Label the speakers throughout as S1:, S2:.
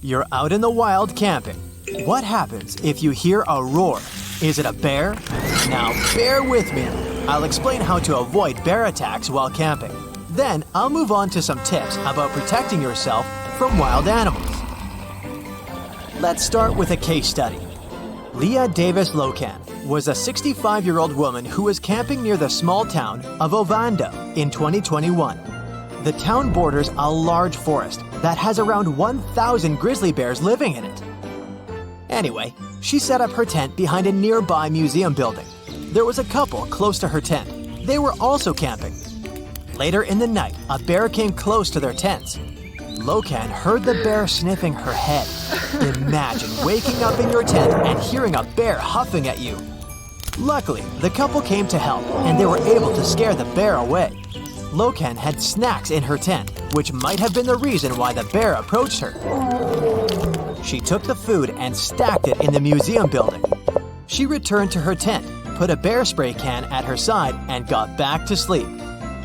S1: You're out in the wild camping. What happens if you hear a roar? Is it a bear? Now bear with me. I'll explain how to avoid bear attacks while camping. Then I'll move on to some tips about protecting yourself from wild animals. Let's start with a case study. Leah Davis Locan was a 65-year-old woman who was camping near the small town of Ovando in 2021. The town borders a large forest that has around 1,000 grizzly bears living in it. Anyway, she set up her tent behind a nearby museum building. There was a couple close to her tent. They were also camping. Later in the night, a bear came close to their tents. Locan heard the bear sniffing her head. Imagine waking up in your tent and hearing a bear huffing at you. Luckily, the couple came to help and they were able to scare the bear away. Locan had snacks in her tent, which might have been the reason why the bear approached her. She took the food and stacked it in the museum building. She returned to her tent, put a bear spray can at her side, and got back to sleep.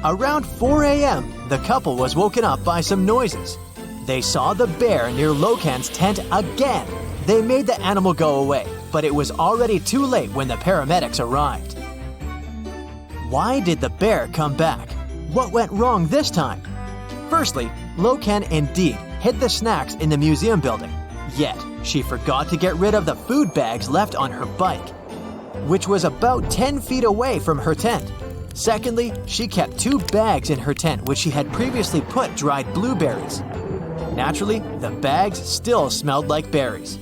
S1: Around 4 a.m., the couple was woken up by some noises. They saw the bear near Locan's tent again. They made the animal go away, but it was already too late when the paramedics arrived. Why did the bear come back? What went wrong this time? Firstly, Locan indeed hid the snacks in the museum building, yet she forgot to get rid of the food bags left on her bike, which was about 10 feet away from her tent. Secondly, she kept 2 bags in her tent which she had previously put dried blueberries. Naturally, the bags still smelled like berries.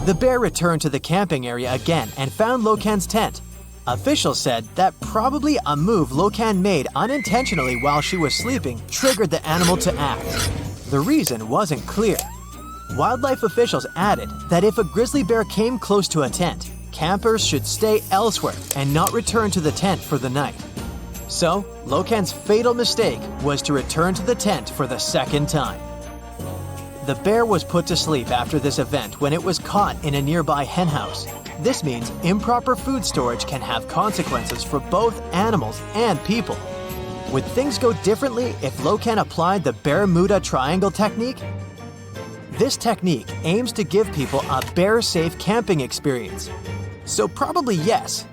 S1: The bear returned to the camping area again and found Locan's tent. Officials said that probably a move Locan made unintentionally while she was sleeping triggered the animal to act. The reason wasn't clear. Wildlife officials added that if a grizzly bear came close to a tent, campers should stay elsewhere and not return to the tent for the night. So, Locan's fatal mistake was to return to the tent for the second time. The bear was put to sleep after this event when it was caught in a nearby henhouse. This means improper food storage can have consequences for both animals and people. Would things go differently if Locan applied the Bermuda Triangle technique? This technique aims to give people a bear-safe camping experience. So probably yes.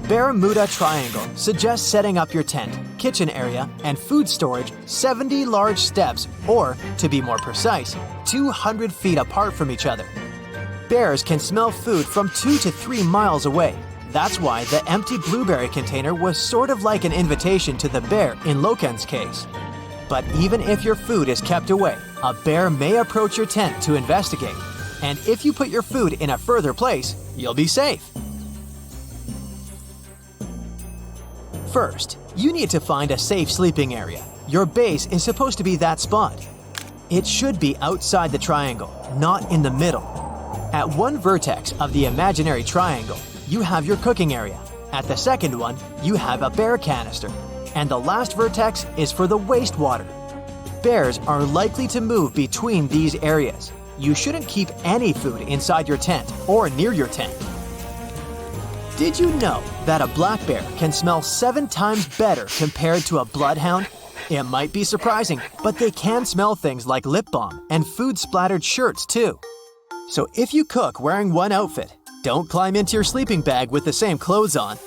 S1: Bermuda Triangle suggests setting up your tent, kitchen area, and food storage 70 large steps, or, to be more precise, 200 feet apart from each other. Bears can smell food from 2 to 3 miles away. That's why the empty blueberry container was sort of like an invitation to the bear in Locan's case. But even if your food is kept away, a bear may approach your tent to investigate. And if you put your food in a further place, you'll be safe. First, you need to find a safe sleeping area. Your base is supposed to be that spot. It should be outside the triangle, not in the middle. At one vertex of the imaginary triangle, you have your cooking area. At the second one, you have a bear canister. And the last vertex is for the wastewater. Bears are likely to move between these areas. You shouldn't keep any food inside your tent or near your tent. Did you know that a black bear can smell 7 times better compared to a bloodhound? It might be surprising, but they can smell things like lip balm and food-splattered shirts too. So if you cook wearing one outfit, don't climb into your sleeping bag with the same clothes on.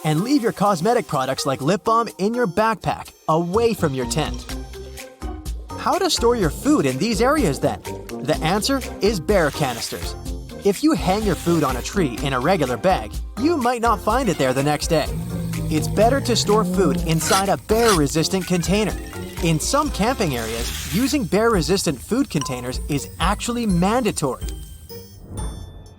S1: And leave your cosmetic products like lip balm in your backpack, away from your tent. How to store your food in these areas then? The answer is bear canisters. If you hang your food on a tree in a regular bag, you might not find it there the next day. It's better to store food inside a bear-resistant container. In some camping areas, using bear-resistant food containers is actually mandatory.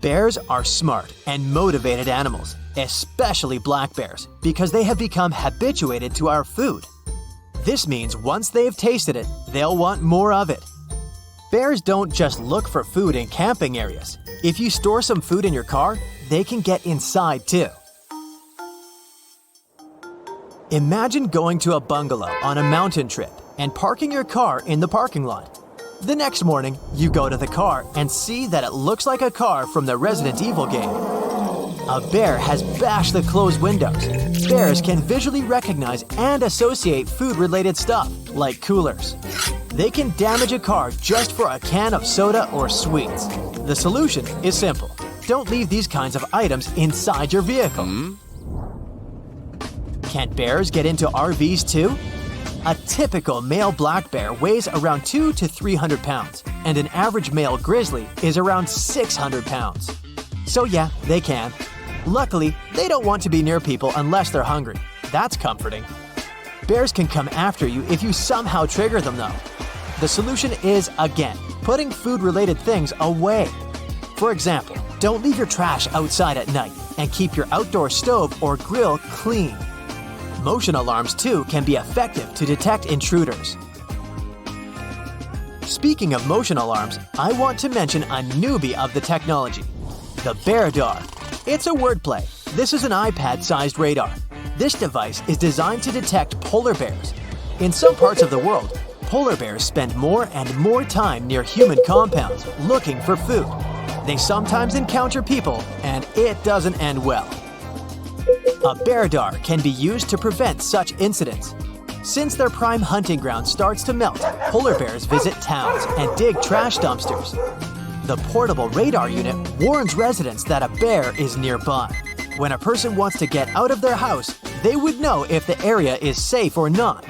S1: Bears are smart and motivated animals, especially black bears, because they have become habituated to our food. This means once they've tasted it, they'll want more of it. Bears don't just look for food in camping areas. If you store some food in your car, they can get inside too. Imagine going to a bungalow on a mountain trip and parking your car in the parking lot. The next morning, you go to the car and see that it looks like a car from the Resident Evil game. A bear has bashed the closed windows. Bears can visually recognize and associate food-related stuff, like coolers. They can damage a car just for a can of soda or sweets. The solution is simple. Don't leave these kinds of items inside your vehicle. Can bears get into RVs too? A typical male black bear weighs around 200 to 300 pounds, and an average male grizzly is around 600 pounds. So yeah, they can. Luckily, they don't want to be near people unless they're hungry. That's comforting. Bears can come after you if you somehow trigger them though. The solution is, again, putting food-related things away. For example, don't leave your trash outside at night and keep your outdoor stove or grill clean. Motion alarms too can be effective to detect intruders. Speaking of motion alarms, I want to mention a newbie of the technology, the BearDar. It's a wordplay. This is an iPad-sized radar. This device is designed to detect polar bears. In some parts of the world, polar bears spend more and more time near human compounds looking for food. They sometimes encounter people, and it doesn't end well. A BearDar can be used to prevent such incidents. Since their prime hunting ground starts to melt, polar bears visit towns and dig trash dumpsters. The portable radar unit warns residents that a bear is nearby. When a person wants to get out of their house, they would know if the area is safe or not.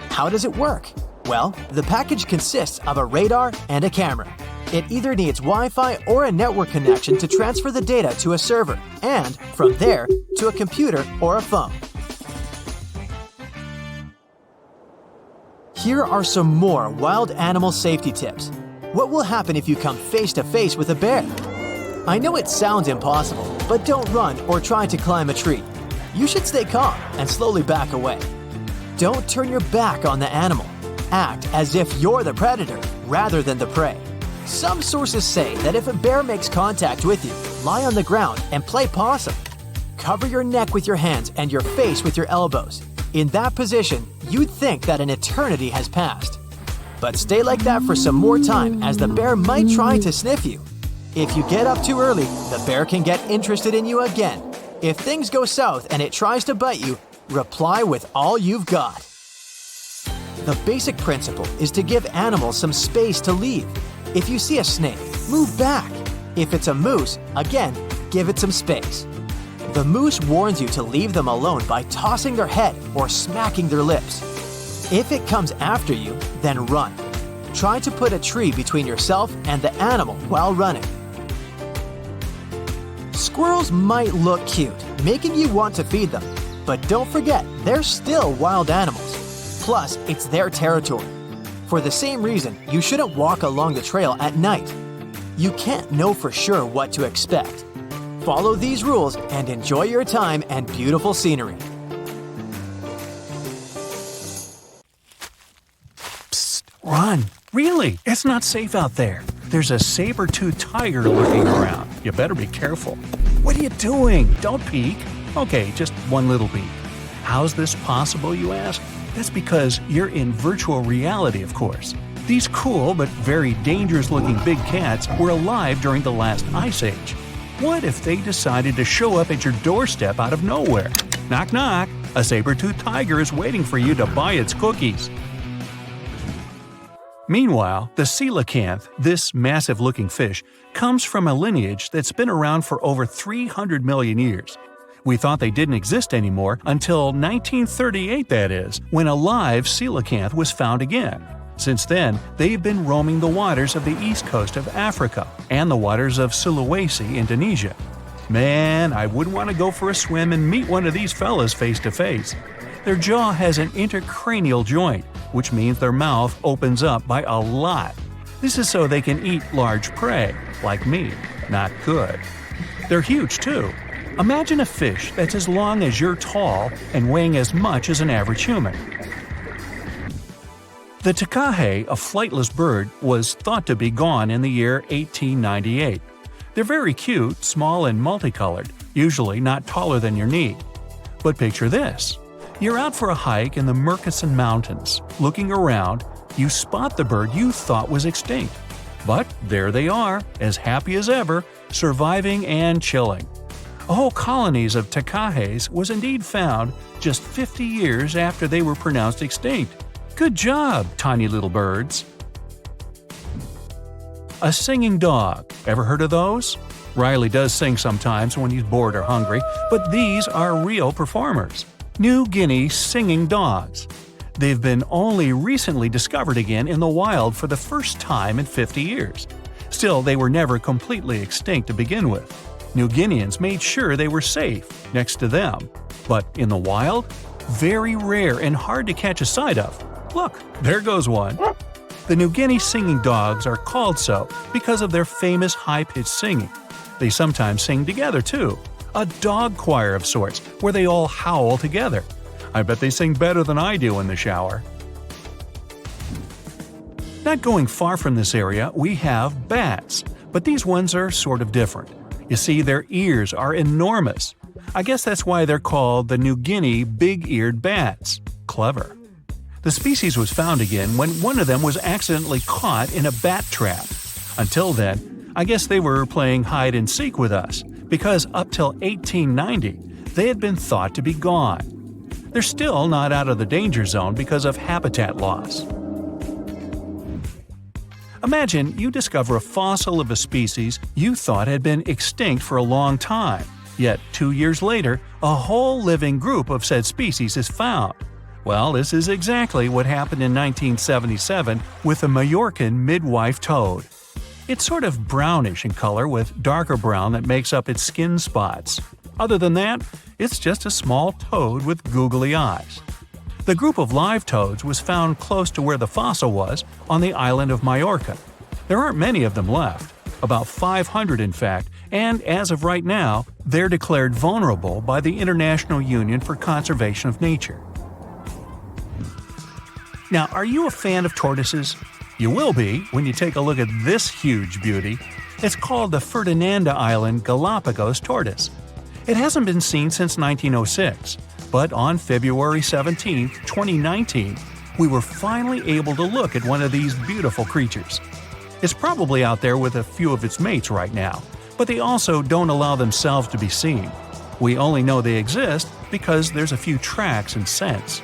S1: How does it work? Well, the package consists of a radar and a camera. It either needs Wi-Fi or a network connection to transfer the data to a server, and, from there, to a computer or a phone. Here are some more wild animal safety tips. What will happen if you come face to face with a bear? I know it sounds impossible, but don't run or try to climb a tree. You should stay calm and slowly back away. Don't turn your back on the animal. Act as if you're the predator rather than the prey. Some sources say that if a bear makes contact with you, lie on the ground and play possum. Cover your neck with your hands and your face with your elbows. In that position, you'd think that an eternity has passed. But stay like that for some more time, as the bear might try to sniff you. If you get up too early, the bear can get interested in you again. If things go south and it tries to bite you, reply with all you've got. The basic principle is to give animals some space to leave. If you see a snake, move back. If it's a moose, again, give it some space. The moose warns you to leave them alone by tossing their head or smacking their lips. If it comes after you, then run. Try to put a tree between yourself and the animal while running. Squirrels might look cute, making you want to feed them. But don't forget, they're still wild animals. Plus, it's their territory. For the same reason, you shouldn't walk along the trail at night. You can't know for sure what to expect. Follow these rules and enjoy your time and beautiful scenery.
S2: Psst, run! Really, it's not safe out there. There's a saber-toothed tiger lurking around. You better be careful. What are you doing? Don't peek. Okay, just one little peek. How's this possible, you ask? That's because you're in virtual reality, of course. These cool but very dangerous-looking big cats were alive during the last ice age. What if they decided to show up at your doorstep out of nowhere? Knock knock, a saber-toothed tiger is waiting for you to buy its cookies. Meanwhile, the coelacanth, this massive-looking fish, comes from a lineage that's been around for over 300 million years. We thought they didn't exist anymore until 1938, that is, when a live coelacanth was found again. Since then, they've been roaming the waters of the east coast of Africa and the waters of Sulawesi, Indonesia. Man, I wouldn't want to go for a swim and meet one of these fellas face to face. Their jaw has an intercranial joint, which means their mouth opens up by a lot. This is so they can eat large prey, like me. Not good. They're huge, too. Imagine a fish that's as long as you're tall and weighing as much as an average human. The takahe, a flightless bird, was thought to be gone in the year 1898. They're very cute, small and multicolored, usually not taller than your knee. But picture this. You're out for a hike in the Murchison Mountains. Looking around, you spot the bird you thought was extinct. But there they are, as happy as ever, surviving and chilling. Whole colonies of takahes was indeed found just 50 years after they were pronounced extinct. Good job, tiny little birds! A singing dog. Ever heard of those? Riley does sing sometimes when he's bored or hungry, but these are real performers. New Guinea singing dogs. They've been only recently discovered again in the wild for the first time in 50 years. Still, they were never completely extinct to begin with. New Guineans made sure they were safe next to them. But in the wild? Very rare and hard to catch a sight of. Look, there goes one. The New Guinea singing dogs are called so because of their famous high-pitched singing. They sometimes sing together too. A dog choir of sorts, where they all howl together. I bet they sing better than I do in the shower. Not going far from this area, we have bats, but these ones are sort of different. You see, their ears are enormous. I guess that's why they're called the New Guinea big-eared bats. Clever. The species was found again when one of them was accidentally caught in a bat trap. Until then, I guess they were playing hide-and-seek with us, because up till 1890, they had been thought to be gone. They're still not out of the danger zone because of habitat loss. Imagine you discover a fossil of a species you thought had been extinct for a long time, yet 2 years later, a whole living group of said species is found. Well, this is exactly what happened in 1977 with the Majorcan midwife toad. It's sort of brownish in color with darker brown that makes up its skin spots. Other than that, it's just a small toad with googly eyes. The group of live toads was found close to where the fossil was, on the island of Majorca. There aren't many of them left, about 500 in fact, and as of right now, they're declared vulnerable by the International Union for Conservation of Nature. Now, are you a fan of tortoises? You will be when you take a look at this huge beauty. It's called the Ferdinanda Island Galapagos tortoise. It hasn't been seen since 1906, but on February 17, 2019, we were finally able to look at one of these beautiful creatures. It's probably out there with a few of its mates right now, but they also don't allow themselves to be seen. We only know they exist because there's a few tracks and scents.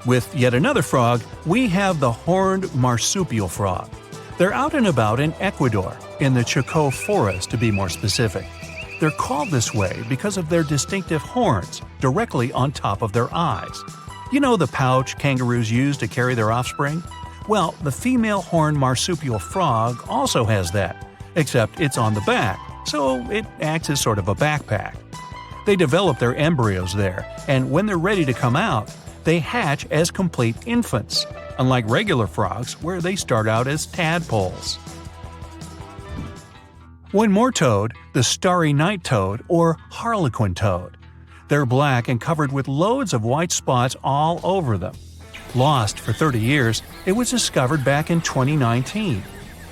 S2: With yet another frog, we have the horned marsupial frog. They're out and about in Ecuador, in the Chocó forest to be more specific. They're called this way because of their distinctive horns directly on top of their eyes. You know the pouch kangaroos use to carry their offspring? Well, the female horned marsupial frog also has that, except it's on the back, so it acts as sort of a backpack. They develop their embryos there, and when they're ready to come out, they hatch as complete infants, unlike regular frogs where they start out as tadpoles. One more toad, the starry night toad or harlequin toad. They're black and covered with loads of white spots all over them. Lost for 30 years, it was discovered back in 2019.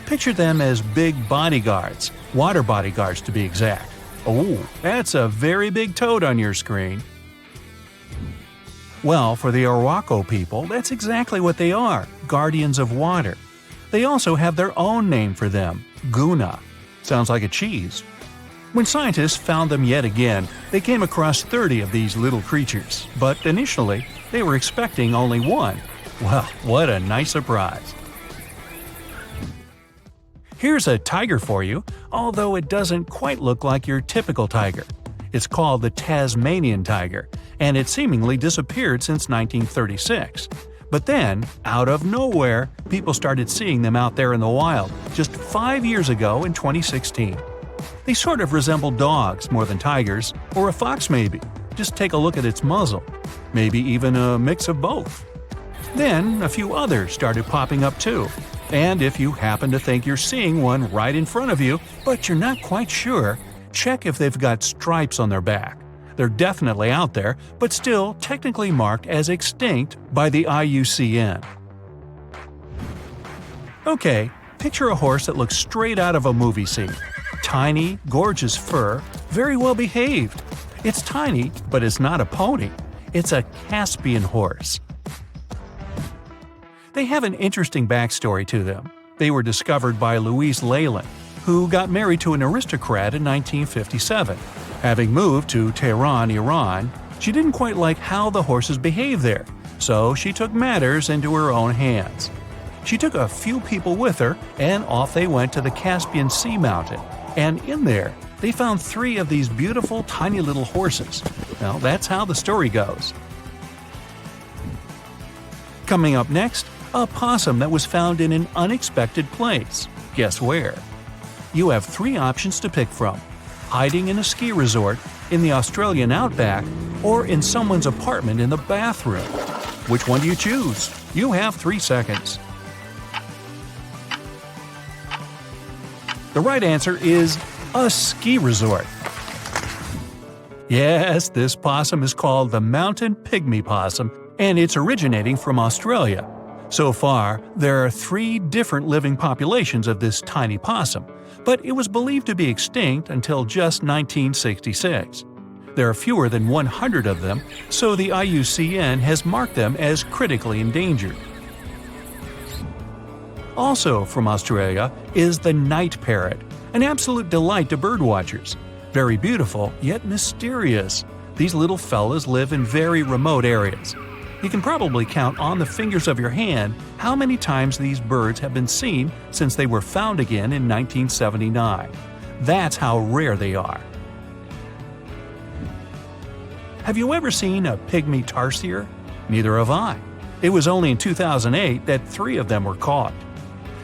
S2: Picture them as big bodyguards, water bodyguards to be exact. Oh, that's a very big toad on your screen. Well, for the Arhuaco people, that's exactly what they are, guardians of water. They also have their own name for them, Guna. Sounds like a cheese. When scientists found them yet again, they came across 30 of these little creatures, but initially, they were expecting only one. Well, what a nice surprise. Here's a tiger for you, although it doesn't quite look like your typical tiger. It's called the Tasmanian tiger, and it seemingly disappeared since 1936. But then, out of nowhere, people started seeing them out there in the wild just 5 years ago in 2016. They sort of resemble dogs more than tigers, or a fox maybe. Just take a look at its muzzle. Maybe even a mix of both. Then, a few others started popping up too. And if you happen to think you're seeing one right in front of you, but you're not quite sure, check if they've got stripes on their back. They're definitely out there, but still technically marked as extinct by the IUCN. Okay, picture a horse that looks straight out of a movie scene. Tiny, gorgeous fur, very well behaved. It's tiny, but it's not a pony. It's a Caspian horse. They have an interesting backstory to them. They were discovered by Louise Leyland. who got married to an aristocrat in 1957. Having moved to Tehran, Iran, she didn't quite like how the horses behaved there, so she took matters into her own hands. She took a few people with her, and off they went to the Caspian Sea mountain. And in there, they found 3 of these beautiful tiny little horses. Well, that's how the story goes. Coming up next, a possum that was found in an unexpected place. Guess where? You have 3 options to pick from: hiding in a ski resort, in the Australian outback, or in someone's apartment in the bathroom. Which one do you choose? You have 3 seconds. The right answer is a ski resort. Yes, this possum is called the mountain pygmy possum, and it's originating from Australia. So far, there are 3 different living populations of this tiny possum, but it was believed to be extinct until just 1966. There are fewer than 100 of them, so the IUCN has marked them as critically endangered. Also from Australia is the night parrot, an absolute delight to birdwatchers. Very beautiful, yet mysterious. These little fellas live in very remote areas. You can probably count on the fingers of your hand how many times these birds have been seen since they were found again in 1979. That's how rare they are. Have you ever seen a pygmy tarsier? Neither have I. It was only in 2008 that 3 of them were caught.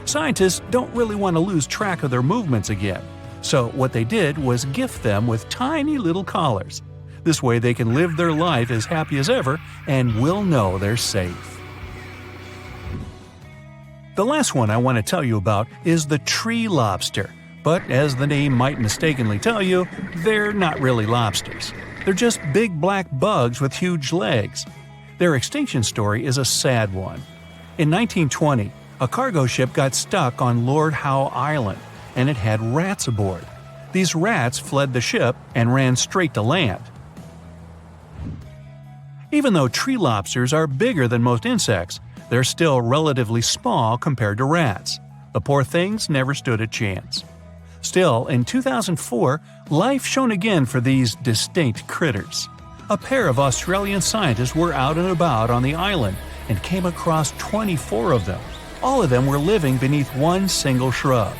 S2: Scientists don't really want to lose track of their movements again, so what they did was gift them with tiny little collars. This way they can live their life as happy as ever and will know they're safe. The last one I want to tell you about is the tree lobster, but as the name might mistakenly tell you, they're not really lobsters. They're just big black bugs with huge legs. Their extinction story is a sad one. In 1920, a cargo ship got stuck on Lord Howe Island, and it had rats aboard. These rats fled the ship and ran straight to land. Even though tree lobsters are bigger than most insects, they're still relatively small compared to rats. The poor things never stood a chance. Still, in 2004, life shone again for these distinct critters. A pair of Australian scientists were out and about on the island and came across 24 of them. All of them were living beneath one single shrub.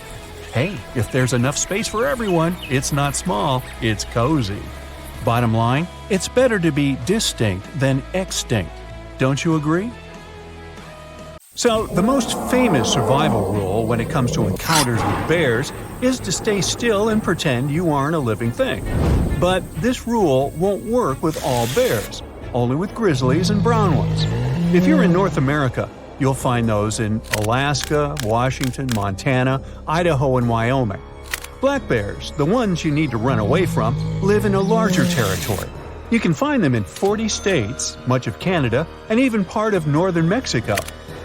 S2: Hey, if there's enough space for everyone, it's not small, it's cozy. Bottom line, it's better to be distinct than extinct. Don't you agree? So, the most famous survival rule when it comes to encounters with bears is to stay still and pretend you aren't a living thing. But this rule won't work with all bears, only with grizzlies and brown ones. If you're in North America, you'll find those in Alaska, Washington, Montana, Idaho, and Wyoming. Black bears, the ones you need to run away from, live in a larger territory. You can find them in 40 states, much of Canada, and even part of northern Mexico.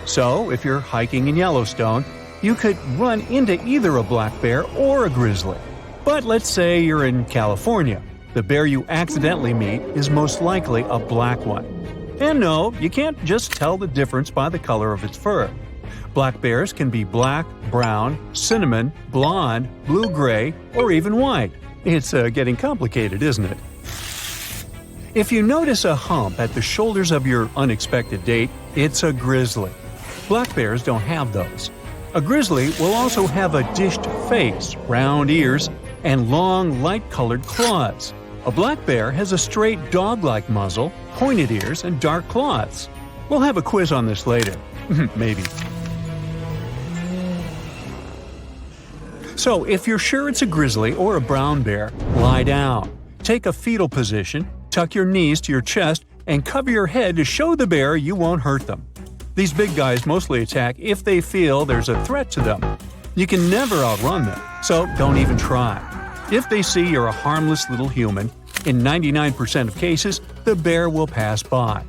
S2: So, if you're hiking in Yellowstone, you could run into either a black bear or a grizzly. But let's say you're in California. The bear you accidentally meet is most likely a black one. And no, you can't just tell the difference by the color of its fur. Black bears can be black, brown, cinnamon, blonde, blue-gray, or even white. It's getting complicated, isn't it? If you notice a hump at the shoulders of your unexpected date, it's a grizzly. Black bears don't have those. A grizzly will also have a dished face, round ears, and long, light-colored claws. A black bear has a straight dog-like muzzle, pointed ears, and dark claws. We'll have a quiz on this later. Maybe. So, if you're sure it's a grizzly or a brown bear, lie down. Take a fetal position, tuck your knees to your chest, and cover your head to show the bear you won't hurt them. These big guys mostly attack if they feel there's a threat to them. You can never outrun them, so don't even try. If they see you're a harmless little human, in 99% of cases, the bear will pass by.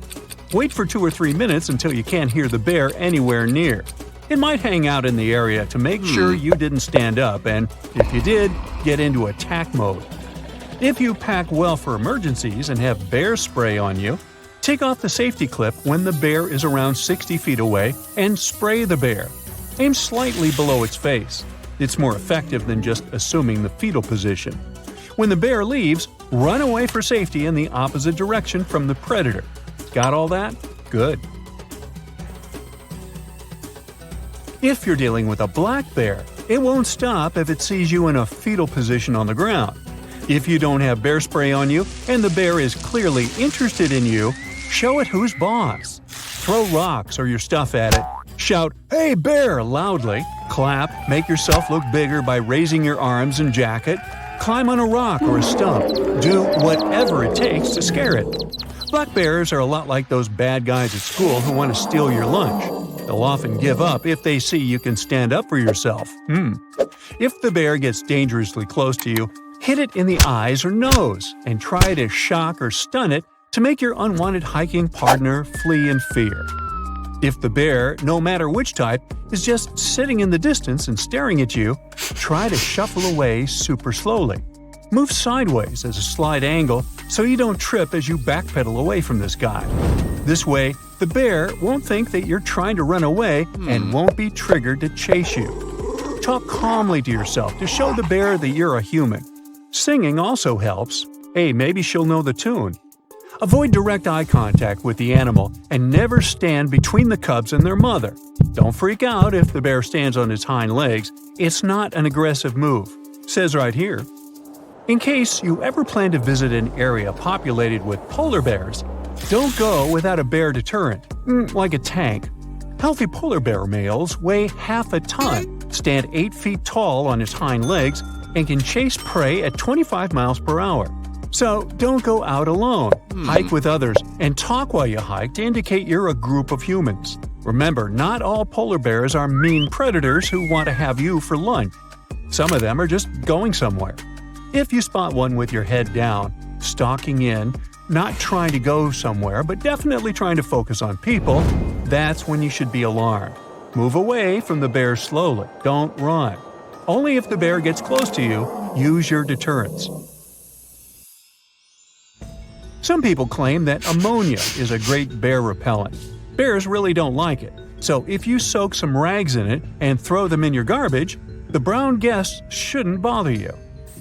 S2: Wait for 2 or 3 minutes until you can't hear the bear anywhere near. It might hang out in the area to make sure you didn't stand up, and if you did, get into attack mode. If you pack well for emergencies and have bear spray on you, take off the safety clip when the bear is around 60 feet away and spray the bear. Aim slightly below its face. It's more effective than just assuming the fetal position. When the bear leaves, run away for safety in the opposite direction from the predator. Got all that? Good. If you're dealing with a black bear, it won't stop if it sees you in a fetal position on the ground. If you don't have bear spray on you and the bear is clearly interested in you, show it who's boss. Throw rocks or your stuff at it. Shout, "Hey bear!" loudly. Clap, make yourself look bigger by raising your arms and jacket. Climb on a rock or a stump. Do whatever it takes to scare it. Black bears are a lot like those bad guys at school who want to steal your lunch. They'll often give up if they see you can stand up for yourself. If the bear gets dangerously close to you, hit it in the eyes or nose and try to shock or stun it to make your unwanted hiking partner flee in fear. If the bear, no matter which type, is just sitting in the distance and staring at you, try to shuffle away super slowly. Move sideways as a slight angle so you don't trip as you backpedal away from this guy. This way, the bear won't think that you're trying to run away and won't be triggered to chase you. Talk calmly to yourself to show the bear that you're a human. Singing also helps. Hey, maybe she'll know the tune. Avoid direct eye contact with the animal and never stand between the cubs and their mother. Don't freak out if the bear stands on its hind legs. It's not an aggressive move. Says right here. In case you ever plan to visit an area populated with polar bears, don't go without a bear deterrent, like a tank. Healthy polar bear males weigh half a ton, stand 8 feet tall on its hind legs, and can chase prey at 25 miles per hour. So don't go out alone. Hike with others and talk while you hike to indicate you're a group of humans. Remember, not all polar bears are mean predators who want to have you for lunch. Some of them are just going somewhere. If you spot one with your head down, stalking in, not trying to go somewhere but definitely trying to focus on people, that's when you should be alarmed. Move away from the bear slowly. Don't run. Only if the bear gets close to you, use your deterrents. Some people claim that ammonia is a great bear repellent. Bears really don't like it, so if you soak some rags in it and throw them in your garbage, the brown guests shouldn't bother you.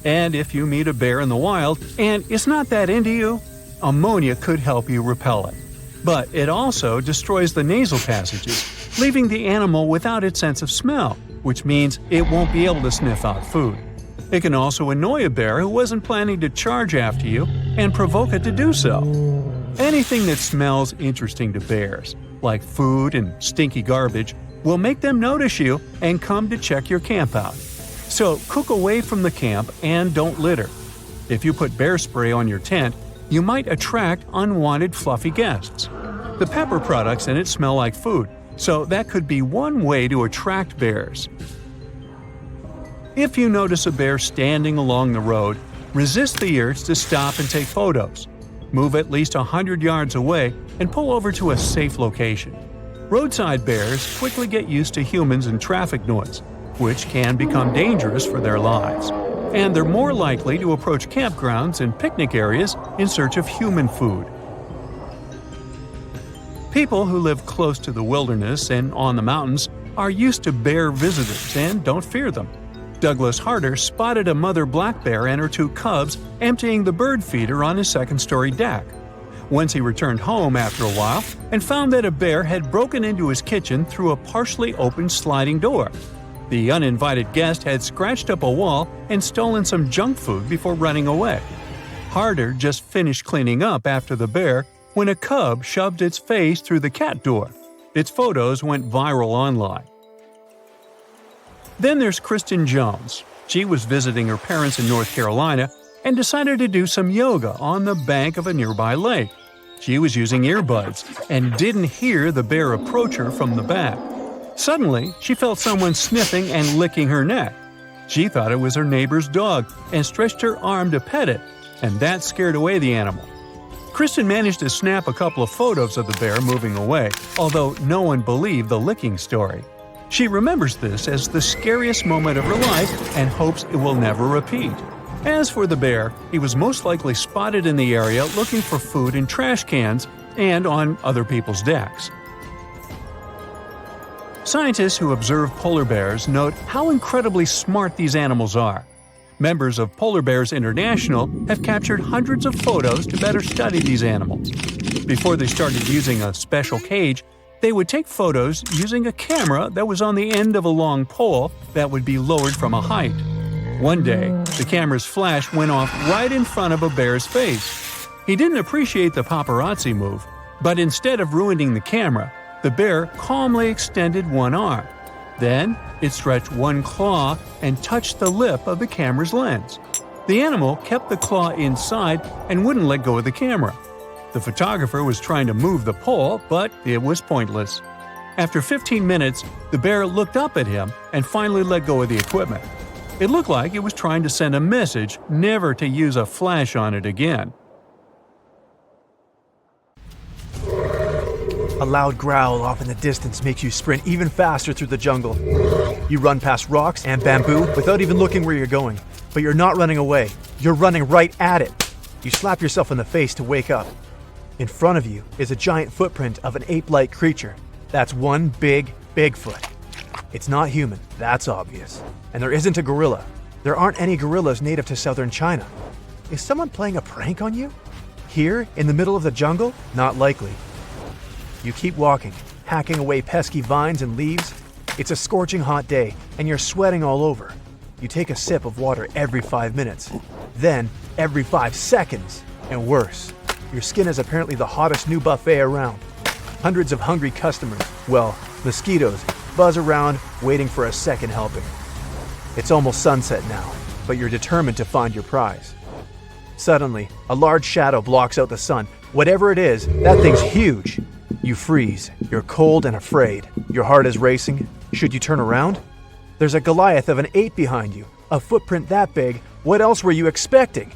S2: And if you meet a bear in the wild and it's not that into you, ammonia could help you repel it. But it also destroys the nasal passages, leaving the animal without its sense of smell, which means it won't be able to sniff out food. It can also annoy a bear who wasn't planning to charge after you and provoke it to do so. Anything that smells interesting to bears, like food and stinky garbage, will make them notice you and come to check your camp out. So cook away from the camp and don't litter. If you put bear spray on your tent, you might attract unwanted fluffy guests. The pepper products in it smell like food, so that could be one way to attract bears. If you notice a bear standing along the road, resist the urge to stop and take photos. Move at least 100 yards away and pull over to a safe location. Roadside bears quickly get used to humans and traffic noise, which can become dangerous for their lives. And they're more likely to approach campgrounds and picnic areas in search of human food. People who live close to the wilderness and on the mountains are used to bear visitors and don't fear them. Douglas Harder spotted a mother black bear and her 2 cubs emptying the bird feeder on his second-story deck. Once he returned home after a while and found that a bear had broken into his kitchen through a partially open sliding door. The uninvited guest had scratched up a wall and stolen some junk food before running away. Harder just finished cleaning up after the bear when a cub shoved its face through the cat door. Its photos went viral online. Then there's Kristen Jones. She was visiting her parents in North Carolina and decided to do some yoga on the bank of a nearby lake. She was using earbuds and didn't hear the bear approach her from the back. Suddenly, she felt someone sniffing and licking her neck. She thought it was her neighbor's dog and stretched her arm to pet it, and that scared away the animal. Kristen managed to snap a couple of photos of the bear moving away, although no one believed the licking story. She remembers this as the scariest moment of her life and hopes it will never repeat. As for the bear, he was most likely spotted in the area looking for food in trash cans and on other people's decks. Scientists who observe polar bears note how incredibly smart these animals are. Members of Polar Bears International have captured hundreds of photos to better study these animals. Before they started using a special cage, they would take photos using a camera that was on the end of a long pole that would be lowered from a height. One day, the camera's flash went off right in front of a bear's face. He didn't appreciate the paparazzi move, but instead of ruining the camera, the bear calmly extended one arm. Then, it stretched one claw and touched the lip of the camera's lens. The animal kept the claw inside and wouldn't let go of the camera. The photographer was trying to move the pole, but it was pointless. After 15 minutes, the bear looked up at him and finally let go of the equipment. It looked like it was trying to send a message never to use a flash on it again.
S3: A loud growl off in the distance makes you sprint even faster through the jungle. You run past rocks and bamboo without even looking where you're going. But you're not running away. You're running right at it. You slap yourself in the face to wake up. In front of you is a giant footprint of an ape-like creature. That's one big Bigfoot. It's not human, that's obvious. And there isn't a gorilla. There aren't any gorillas native to southern China. Is someone playing a prank on you? Here, in the middle of the jungle? Not likely. You keep walking, hacking away pesky vines and leaves. It's a scorching hot day, and you're sweating all over. You take a sip of water every 5 minutes. Then, every 5 seconds. And worse. Your skin is apparently the hottest new buffet around. Hundreds of hungry customers, well, mosquitoes, buzz around, waiting for a second helping. It's almost sunset now, but you're determined to find your prize. Suddenly, a large shadow blocks out the sun. Whatever it is, that thing's huge. You freeze. You're cold and afraid. Your heart is racing. Should you turn around? There's a Goliath of an ape behind you. A footprint that big, what else were you expecting?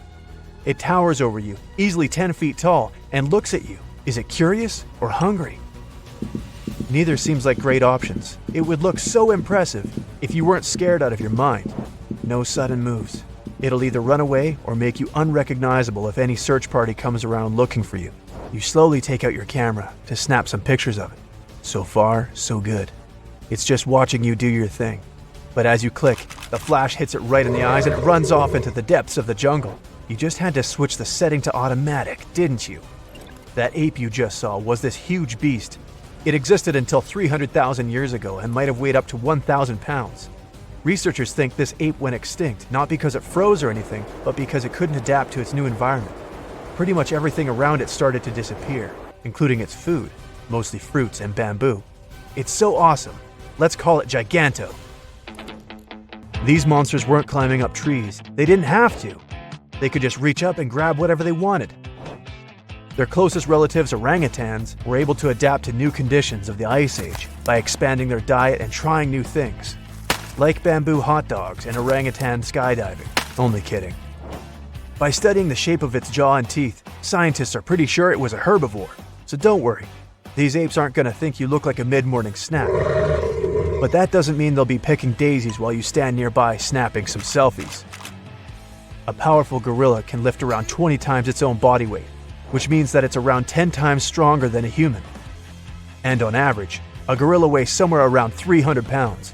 S3: It towers over you, easily 10 feet tall, and looks at you. Is it curious or hungry? Neither seems like great options. It would look so impressive if you weren't scared out of your mind. No sudden moves. It'll either run away or make you unrecognizable if any search party comes around looking for you. You slowly take out your camera to snap some pictures of it. So far, so good. It's just watching you do your thing. But as you click, the flash hits it right in the eyes and it runs off into the depths of the jungle. You just had to switch the setting to automatic, didn't you? That ape you just saw was this huge beast. It existed until 300,000 years ago and might have weighed up to 1,000 pounds. Researchers think this ape went extinct, not because it froze or anything, but because it couldn't adapt to its new environment. Pretty much everything around it started to disappear, including its food, mostly fruits and bamboo. It's so awesome. Let's call it Giganto. These monsters weren't climbing up trees. They didn't have to. They could just reach up and grab whatever they wanted. Their closest relatives, orangutans, were able to adapt to new conditions of the Ice Age by expanding their diet and trying new things, like bamboo hot dogs and orangutan skydiving. Only kidding. By studying the shape of its jaw and teeth, scientists are pretty sure it was a herbivore. So don't worry, these apes aren't going to think you look like a mid-morning snack. But that doesn't mean they'll be picking daisies while you stand nearby snapping some selfies. A powerful gorilla can lift around 20 times its own body weight, which means that it's around 10 times stronger than a human. And on average, a gorilla weighs somewhere around 300 pounds.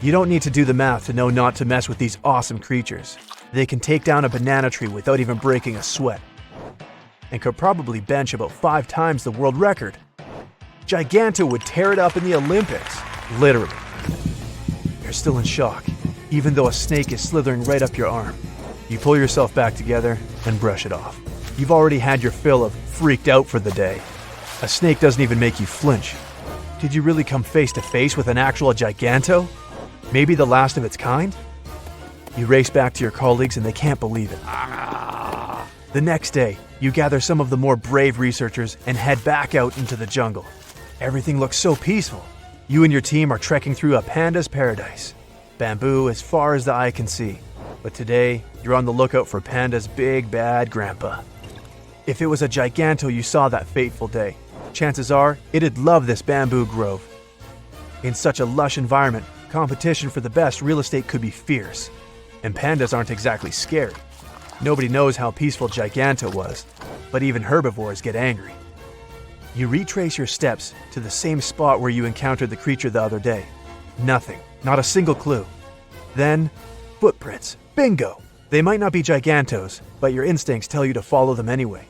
S3: You don't need to do the math to know not to mess with these awesome creatures. They can take down a banana tree without even breaking a sweat, and could probably bench about 5 times the world record. Giganto would tear it up in the Olympics, literally. You're still in shock, even though a snake is slithering right up your arm. You pull yourself back together and brush it off. You've already had your fill of freaked out for the day. A snake doesn't even make you flinch. Did you really come face to face with an actual Giganto? Maybe the last of its kind? You race back to your colleagues and they can't believe it. The next day, you gather some of the more brave researchers and head back out into the jungle. Everything looks so peaceful. You and your team are trekking through a panda's paradise. Bamboo as far as the eye can see. But today, you're on the lookout for Panda's big bad grandpa. If it was a Giganto you saw that fateful day, chances are it'd love this bamboo grove. In such a lush environment, competition for the best real estate could be fierce. And pandas aren't exactly scared. Nobody knows how peaceful Giganto was, but even herbivores get angry. You retrace your steps to the same spot where you encountered the creature the other day. Nothing, not a single clue. Then, footprints. Bingo! They might not be gigantos, but your instincts tell you to follow them anyway.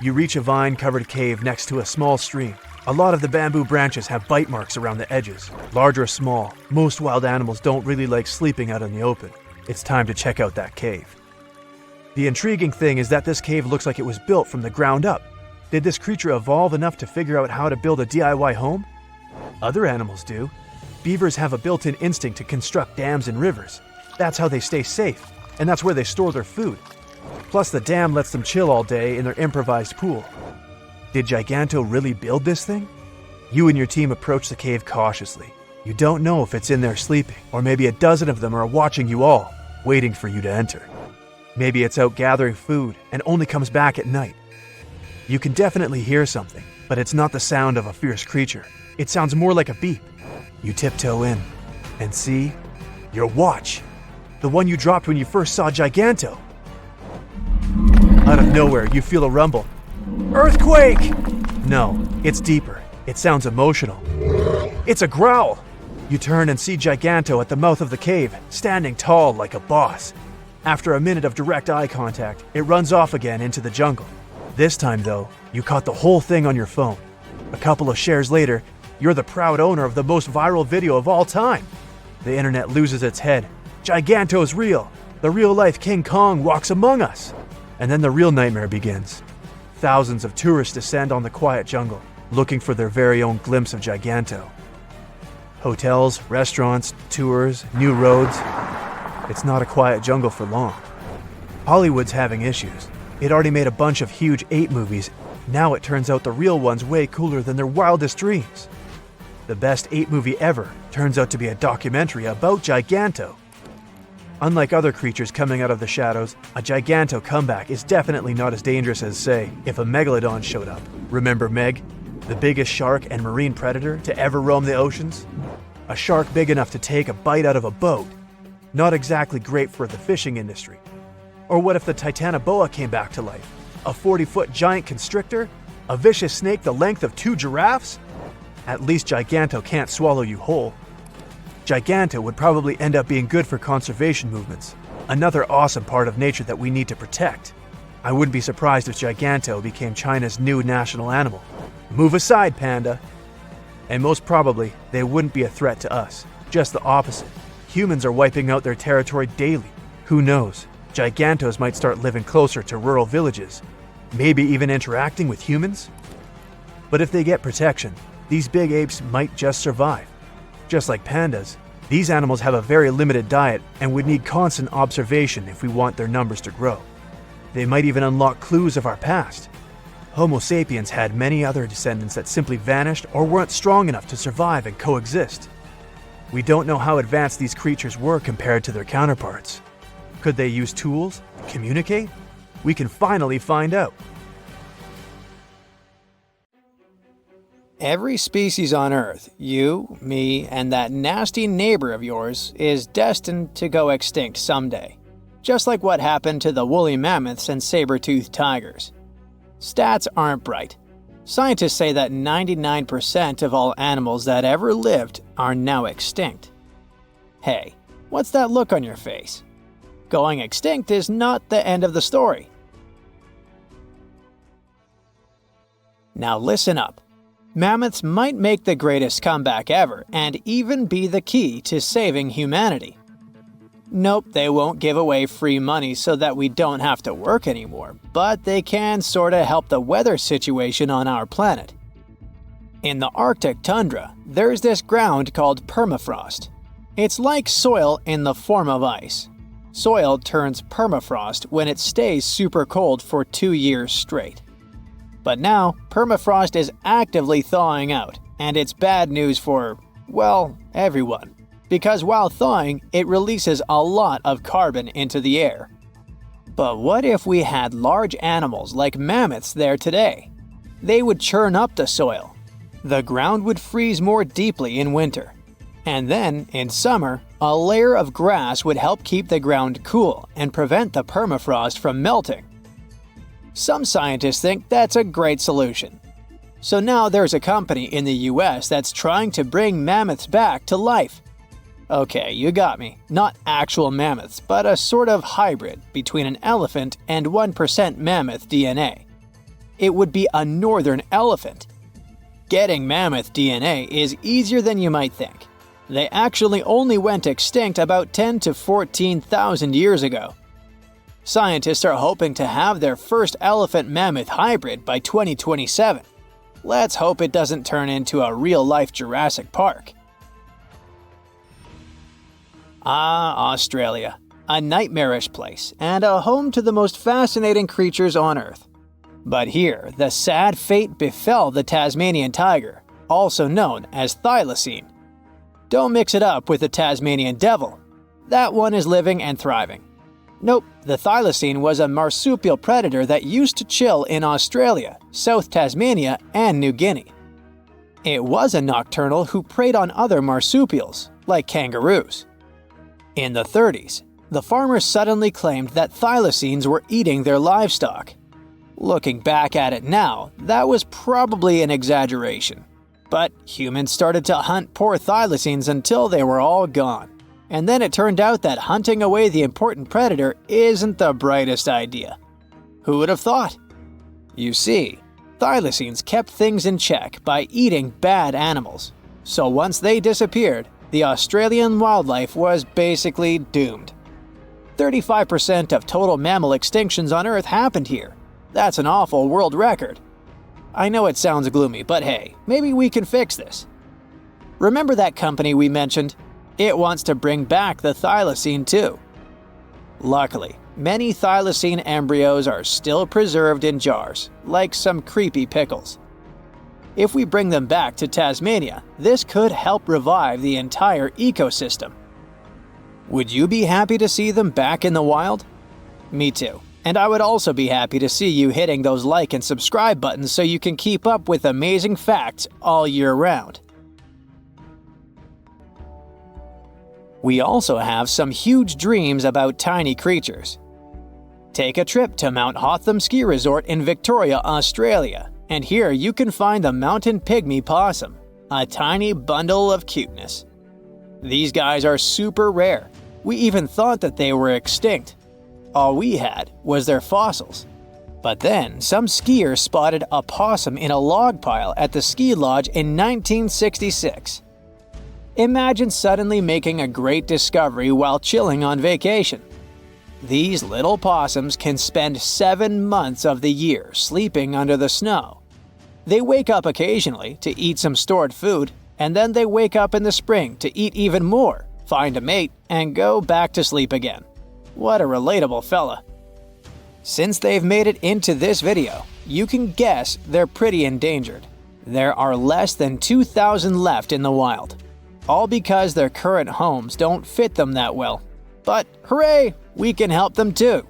S3: You reach a vine-covered cave next to a small stream. A lot of the bamboo branches have bite marks around the edges. Large or small, most wild animals don't really like sleeping out in the open. It's time to check out that cave. The intriguing thing is that this cave looks like it was built from the ground up. Did this creature evolve enough to figure out how to build a DIY home? Other animals do. Beavers have a built-in instinct to construct dams and rivers. That's how they stay safe, and that's where they store their food. Plus, the dam lets them chill all day in their improvised pool. Did Giganto really build this thing? You and your team approach the cave cautiously. You don't know if it's in there sleeping, or maybe a dozen of them are watching you all, waiting for you to enter. Maybe it's out gathering food and only comes back at night. You can definitely hear something, but it's not the sound of a fierce creature. It sounds more like a beep. You tiptoe in and see your watch, the one you dropped when you first saw Giganto. Out of nowhere, you feel a rumble. Earthquake! No, it's deeper. It sounds emotional. It's a growl. You turn and see Giganto at the mouth of the cave, standing tall like a boss. After a minute of direct eye contact, it runs off again into the jungle. This time, though, you caught the whole thing on your phone. A couple of shares later, you're the proud owner of the most viral video of all time. The internet loses its head. Giganto's real. The real-life King Kong walks among us. And then the real nightmare begins. Thousands of tourists descend on the quiet jungle, looking for their very own glimpse of Giganto. Hotels, restaurants, tours, new roads. It's not a quiet jungle for long. Hollywood's having issues. It already made a bunch of huge ape movies. Now it turns out the real one's way cooler than their wildest dreams. The best ape movie ever turns out to be a documentary about Giganto. Unlike other creatures coming out of the shadows, a Giganto comeback is definitely not as dangerous as, say, if a megalodon showed up. Remember Meg? The biggest shark and marine predator to ever roam the oceans? A shark big enough to take a bite out of a boat. Not exactly great for the fishing industry. Or what if the Titanoboa came back to life? A 40-foot giant constrictor? A vicious snake the length of 2 giraffes? At least Giganto can't swallow you whole. Giganto would probably end up being good for conservation movements, another awesome part of nature that we need to protect. I wouldn't be surprised if Giganto became China's new national animal. Move aside, panda! And most probably, they wouldn't be a threat to us, just the opposite. Humans are wiping out their territory daily. Who knows? Gigantos might start living closer to rural villages, maybe even interacting with humans. But if they get protection, these big apes might just survive. Just like pandas, these animals have a very limited diet and would need constant observation if we want their numbers to grow. They might even unlock clues of our past. Homo sapiens had many other descendants that simply vanished or weren't strong enough to survive and coexist. We don't know how advanced these creatures were compared to their counterparts. Could they use tools? Communicate? We can finally find out.
S1: Every species on Earth, you, me, and that nasty neighbor of yours, is destined to go extinct someday. Just like what happened to the woolly mammoths and saber-toothed tigers. Stats aren't bright. Scientists say that 99% of all animals that ever lived are now extinct. Hey, what's that look on your face? Going extinct is not the end of the story. Now listen up. Mammoths might make the greatest comeback ever and even be the key to saving humanity. Nope, they won't give away free money so that we don't have to work anymore, but they can sorta help the weather situation on our planet. In the Arctic tundra, there's this ground called permafrost. It's like soil in the form of ice. Soil turns permafrost when it stays super cold for 2 years straight. But now, permafrost is actively thawing out, and it's bad news for, well, everyone. Because while thawing, it releases a lot of carbon into the air. But what if we had large animals like mammoths there today? They would churn up the soil. The ground would freeze more deeply in winter. And then, in summer, a layer of grass would help keep the ground cool and prevent the permafrost from melting. Some scientists think that's a great solution. So now there's a company in the US that's trying to bring mammoths back to life. Okay, you got me. Not actual mammoths, but a sort of hybrid between an elephant and 1% mammoth DNA. It would be a northern elephant. Getting mammoth DNA is easier than you might think. They actually only went extinct about 10 to 14,000 years ago. Scientists are hoping to have their first elephant-mammoth hybrid by 2027. Let's hope it doesn't turn into a real-life Jurassic Park. Australia. A nightmarish place and a home to the most fascinating creatures on Earth. But here, the sad fate befell the Tasmanian tiger, also known as thylacine. Don't mix it up with the Tasmanian devil. That one is living and thriving. Nope, the thylacine was a marsupial predator that used to chill in Australia, South Tasmania, and New Guinea. It was a nocturnal who preyed on other marsupials, like kangaroos. In the 30s, the farmers suddenly claimed that thylacines were eating their livestock. Looking back at it now, that was probably an exaggeration. But humans started to hunt poor thylacines until they were all gone. And then it turned out that hunting away the important predator isn't the brightest idea. Who would have thought? You see, thylacines kept things in check by eating bad animals. So once they disappeared, the Australian wildlife was basically doomed. 35% of total mammal extinctions on Earth happened here. That's an awful world record. I know it sounds gloomy, but hey, maybe we can fix this. Remember that company we mentioned? It wants to bring back the thylacine too. Luckily, many thylacine embryos are still preserved in jars, like some creepy pickles. If we bring them back to Tasmania, this could help revive the entire ecosystem. Would you be happy to see them back in the wild? Me too. And I would also be happy to see you hitting those like and subscribe buttons so you can keep up with amazing facts all year round. We also have some huge dreams about tiny creatures. Take a trip to Mount Hotham Ski Resort in Victoria, Australia, and here you can find the mountain pygmy possum, a tiny bundle of cuteness. These guys are super rare. We even thought that they were extinct. All we had was their fossils. But then, some skiers spotted a possum in a log pile at the ski lodge in 1966. Imagine suddenly making a great discovery while chilling on vacation. These little possums can spend 7 months of the year sleeping under the snow. They wake up occasionally to eat some stored food, and then they wake up in the spring to eat even more, find a mate, and go back to sleep again. What a relatable fella. Since they've made it into this video, you can guess they're pretty endangered. There are less than 2,000 left in the wild, all because their current homes don't fit them that well. But hooray, we can help them too.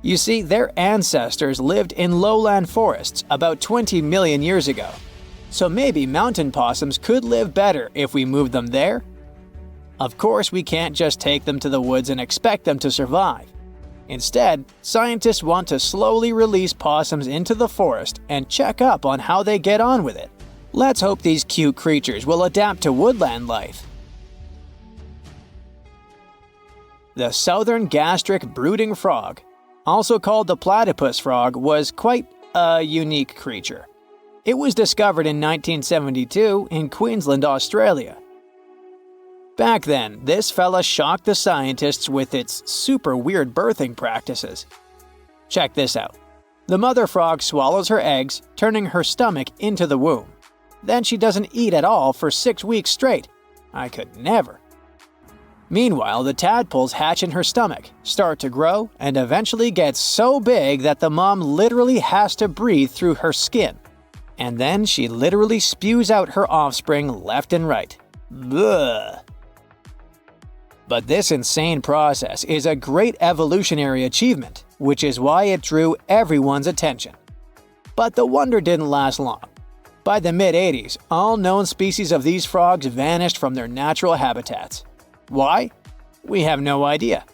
S1: You see, their ancestors lived in lowland forests about 20 million years ago. So maybe mountain possums could live better if we moved them there? Of course, we can't just take them to the woods and expect them to survive. Instead, scientists want to slowly release possums into the forest and check up on how they get on with it. Let's hope these cute creatures will adapt to woodland life. The southern gastric brooding frog, also called the platypus frog, was quite a unique creature. It was discovered in 1972 in Queensland, Australia. Back then, this fella shocked the scientists with its super weird birthing practices. Check this out. The mother frog swallows her eggs, turning her stomach into the womb. Then she doesn't eat at all for 6 weeks straight. I could never. Meanwhile, the tadpoles hatch in her stomach, start to grow, and eventually get so big that the mom literally has to breathe through her skin. And then she literally spews out her offspring left and right. Bleh. But this insane process is a great evolutionary achievement, which is why it drew everyone's attention. But the wonder didn't last long. By the mid-80s, all known species of these frogs vanished from their natural habitats. Why? We have no idea.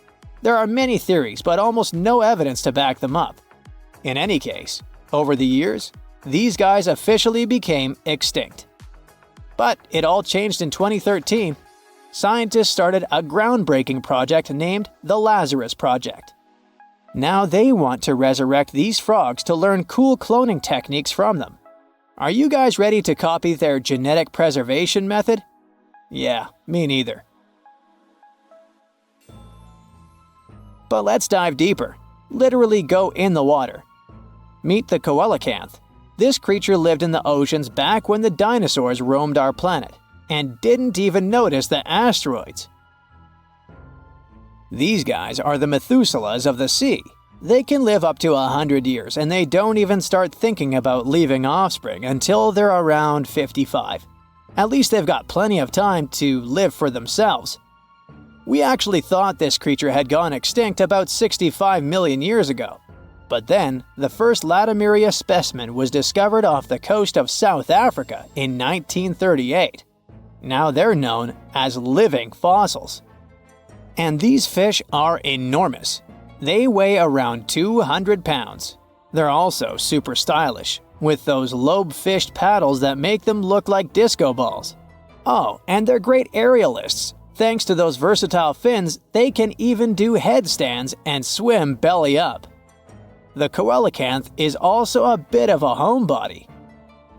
S1: There are many theories, but almost no evidence to back them up. In any case, over the years, these guys officially became extinct. But it all changed in 2013. Scientists started a groundbreaking project named the Lazarus Project. Now they want to resurrect these frogs to learn cool cloning techniques from them. Are you guys ready to copy their genetic preservation method? Yeah, me neither. But let's dive deeper. Literally go in the water. Meet the coelacanth. This creature lived in the oceans back when the dinosaurs roamed our planet, and didn't even notice the asteroids. These guys are the Methuselahs of the sea. They can live up to 100 years, and they don't even start thinking about leaving offspring until they're around 55. At least they've got plenty of time to live for themselves. We actually thought this creature had gone extinct about 65 million years ago. But then, the first Latimeria specimen was discovered off the coast of South Africa in 1938. Now they're known as living fossils. And these fish are enormous. They weigh around 200 pounds. They're also super stylish, with those lobe-fished paddles that make them look like disco balls. Oh, and they're great aerialists. Thanks to those versatile fins, they can even do headstands and swim belly up. The coelacanth is also a bit of a homebody.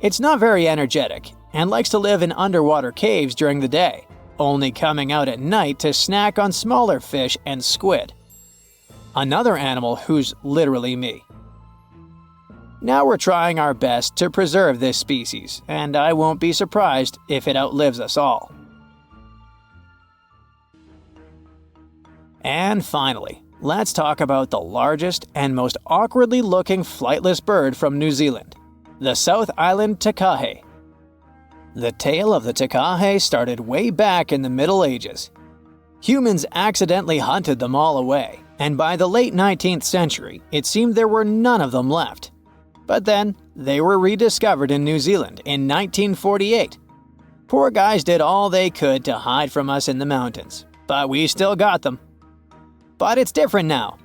S1: It's not very energetic and likes to live in underwater caves during the day, only coming out at night to snack on smaller fish and squid. Another animal who's literally me. Now we're trying our best to preserve this species, and I won't be surprised if it outlives us all. And finally, let's talk about the largest and most awkwardly looking flightless bird from New Zealand, the South Island takahe. The tale of the takahe started way back in the Middle Ages. Humans accidentally hunted them all away, and by the late 19th century, it seemed there were none of them left. But then, they were rediscovered in New Zealand in 1948. Poor guys did all they could to hide from us in the mountains, but we still got them. But it's different now.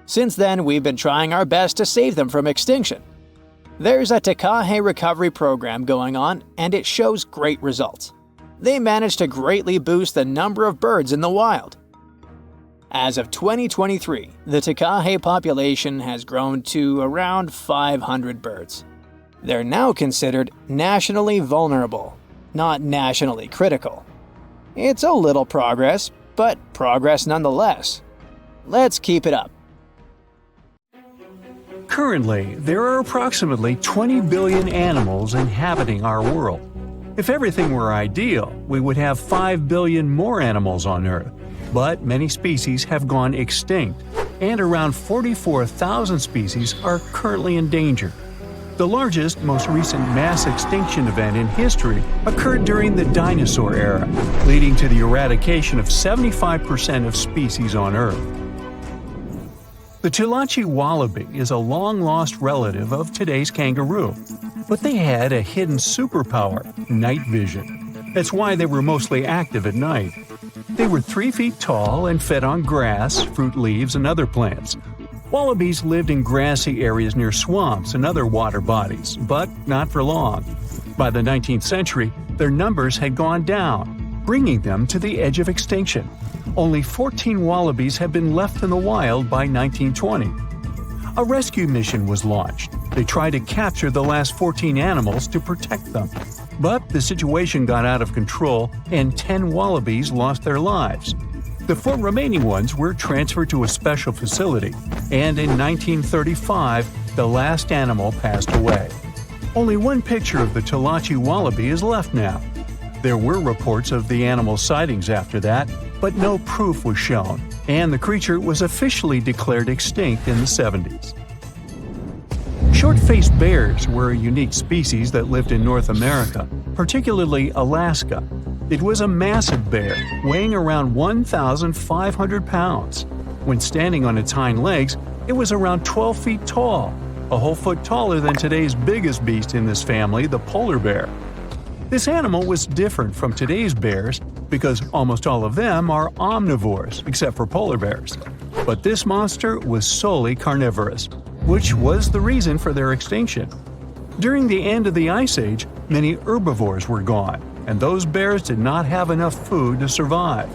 S1: Since then, we've been trying our best to save them from extinction. There's a takahe recovery program going on, and it shows great results. They managed to greatly boost the number of birds in the wild. As of 2023, the takahe population has grown to around 500 birds. They're now considered nationally vulnerable, not nationally critical. It's a little progress, but progress nonetheless. Let's keep it up.
S2: Currently, there are approximately 20 billion animals inhabiting our world. If everything were ideal, we would have 5 billion more animals on Earth. But many species have gone extinct, and around 44,000 species are currently in danger. The largest, most recent mass extinction event in history occurred during the dinosaur era, leading to the eradication of 75% of species on Earth. The Tulachi wallaby is a long-lost relative of today's kangaroo, but they had a hidden superpower, night vision. That's why they were mostly active at night. They were 3 feet tall and fed on grass, fruit leaves, and other plants. Wallabies lived in grassy areas near swamps and other water bodies, but not for long. By the 19th century, their numbers had gone down, bringing them to the edge of extinction. Only 14 wallabies had been left in the wild by 1920. A rescue mission was launched. They tried to capture the last 14 animals to protect them. But the situation got out of control and 10 wallabies lost their lives. The 4 remaining ones were transferred to a special facility, and in 1935, the last animal passed away. Only one picture of the Tulachi wallaby is left now. There were reports of the animal's sightings after that, but no proof was shown, and the creature was officially declared extinct in the 70s. Short-faced bears were a unique species that lived in North America, particularly Alaska. It was a massive bear, weighing around 1,500 pounds. When standing on its hind legs, it was around 12 feet tall, a whole foot taller than today's biggest beast in this family, the polar bear. This animal was different from today's bears because almost all of them are omnivores, except for polar bears. But this monster was solely carnivorous, which was the reason for their extinction. During the end of the Ice Age, many herbivores were gone, and those bears did not have enough food to survive.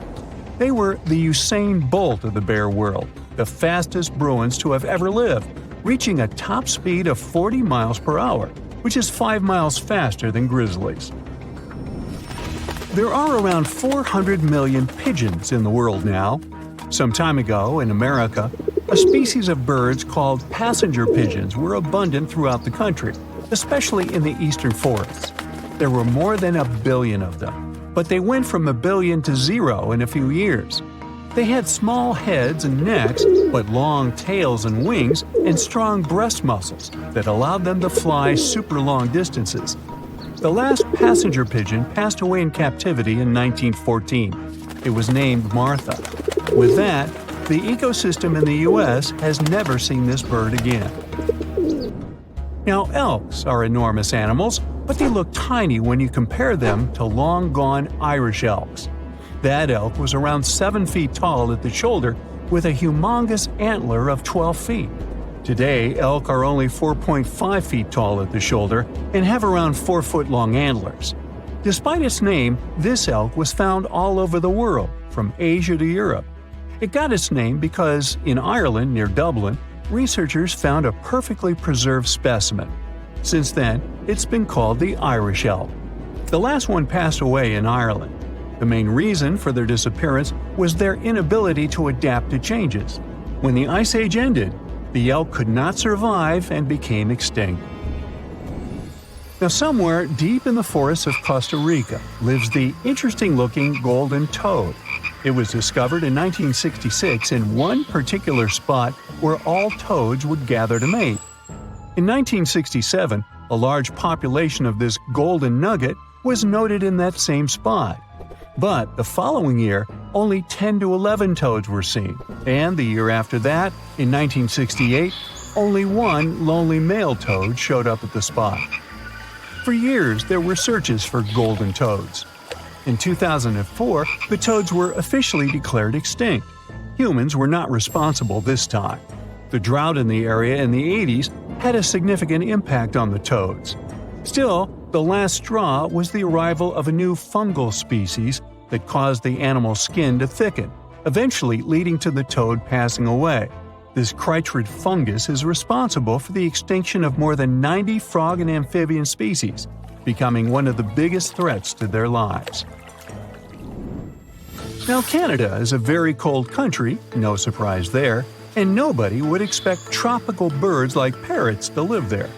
S2: They were the Usain Bolt of the bear world, the fastest Bruins to have ever lived, reaching a top speed of 40 miles per hour, which is 5 miles faster than grizzlies. There are around 400 million pigeons in the world now. Some time ago, in America, a species of birds called passenger pigeons were abundant throughout the country, especially in the eastern forests. There were more than 1 billion of them, but they went from 1 billion to 0 in a few years. They had small heads and necks, but long tails and wings and strong breast muscles that allowed them to fly super long distances. The last passenger pigeon passed away in captivity in 1914. It was named Martha. With that, the ecosystem in the U.S. has never seen this bird again. Now, elks are enormous animals, but they look tiny when you compare them to long-gone Irish elks. That elk was around 7 feet tall at the shoulder with a humongous antler of 12 feet. Today, elk are only 4.5 feet tall at the shoulder and have around 4-foot-long antlers. Despite its name, this elk was found all over the world, from Asia to Europe. It got its name because, in Ireland near Dublin, researchers found a perfectly preserved specimen. Since then, it's been called the Irish elk. The last one passed away in Ireland. The main reason for their disappearance was their inability to adapt to changes. When the Ice Age ended, the elk could not survive and became extinct. Now, somewhere deep in the forests of Costa Rica lives the interesting-looking golden toad. It was discovered in 1966 in one particular spot where all toads would gather to mate. In 1967, a large population of this golden nugget was noted in that same spot. But the following year, only 10 to 11 toads were seen, and the year after that, in 1968, only one lonely male toad showed up at the spot. For years, there were searches for golden toads. In 2004, the toads were officially declared extinct. Humans were not responsible this time. The drought in the area in the 80s had a significant impact on the toads. Still, the last straw was the arrival of a new fungal species that caused the animal's skin to thicken, eventually leading to the toad passing away. This chytrid fungus is responsible for the extinction of more than 90 frog and amphibian species, becoming one of the biggest threats to their lives. Now, Canada is a very cold country, no surprise there, and nobody would expect tropical birds like parrots to live there.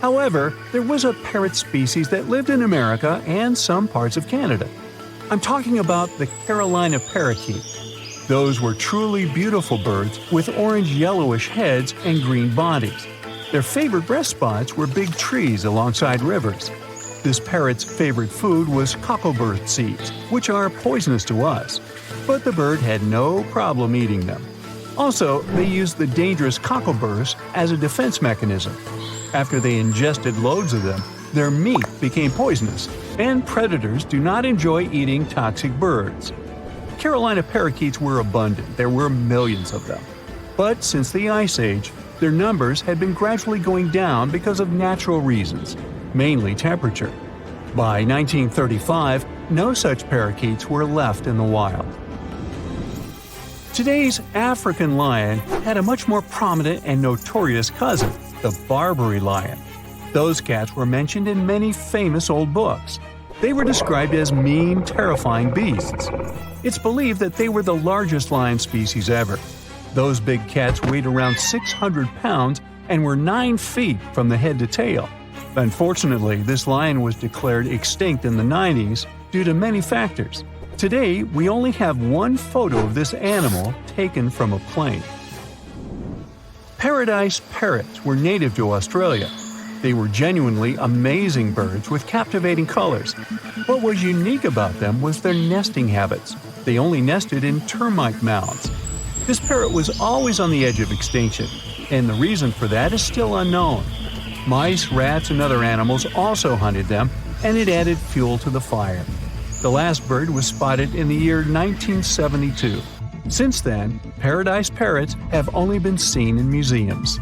S2: However, there was a parrot species that lived in America and some parts of Canada. I'm talking about the Carolina parakeet. Those were truly beautiful birds with orange-yellowish heads and green bodies. Their favorite rest spots were big trees alongside rivers. This parrot's favorite food was cocklebur seeds, which are poisonous to us, but the bird had no problem eating them. Also, they used the dangerous cockleburs as a defense mechanism. After they ingested loads of them, their meat became poisonous, and predators do not enjoy eating toxic birds. Carolina parakeets were abundant, there were millions of them. But since the Ice Age, their numbers had been gradually going down because of natural reasons, mainly temperature. By 1935, no such parakeets were left in the wild. Today's African lion had a much more prominent and notorious cousin, the Barbary lion. Those cats were mentioned in many famous old books. They were described as mean, terrifying beasts. It's believed that they were the largest lion species ever. Those big cats weighed around 600 pounds and were 9 feet from the head to tail. Unfortunately, this lion was declared extinct in the 90s due to many factors. Today, we only have one photo of this animal taken from a plane. Paradise parrots were native to Australia. They were genuinely amazing birds with captivating colors. What was unique about them was their nesting habits. They only nested in termite mounds. This parrot was always on the edge of extinction, and the reason for that is still unknown. Mice, rats, and other animals also hunted them, and it added fuel to the fire. The last bird was spotted in the year 1972. Since then, paradise parrots have only been seen in museums.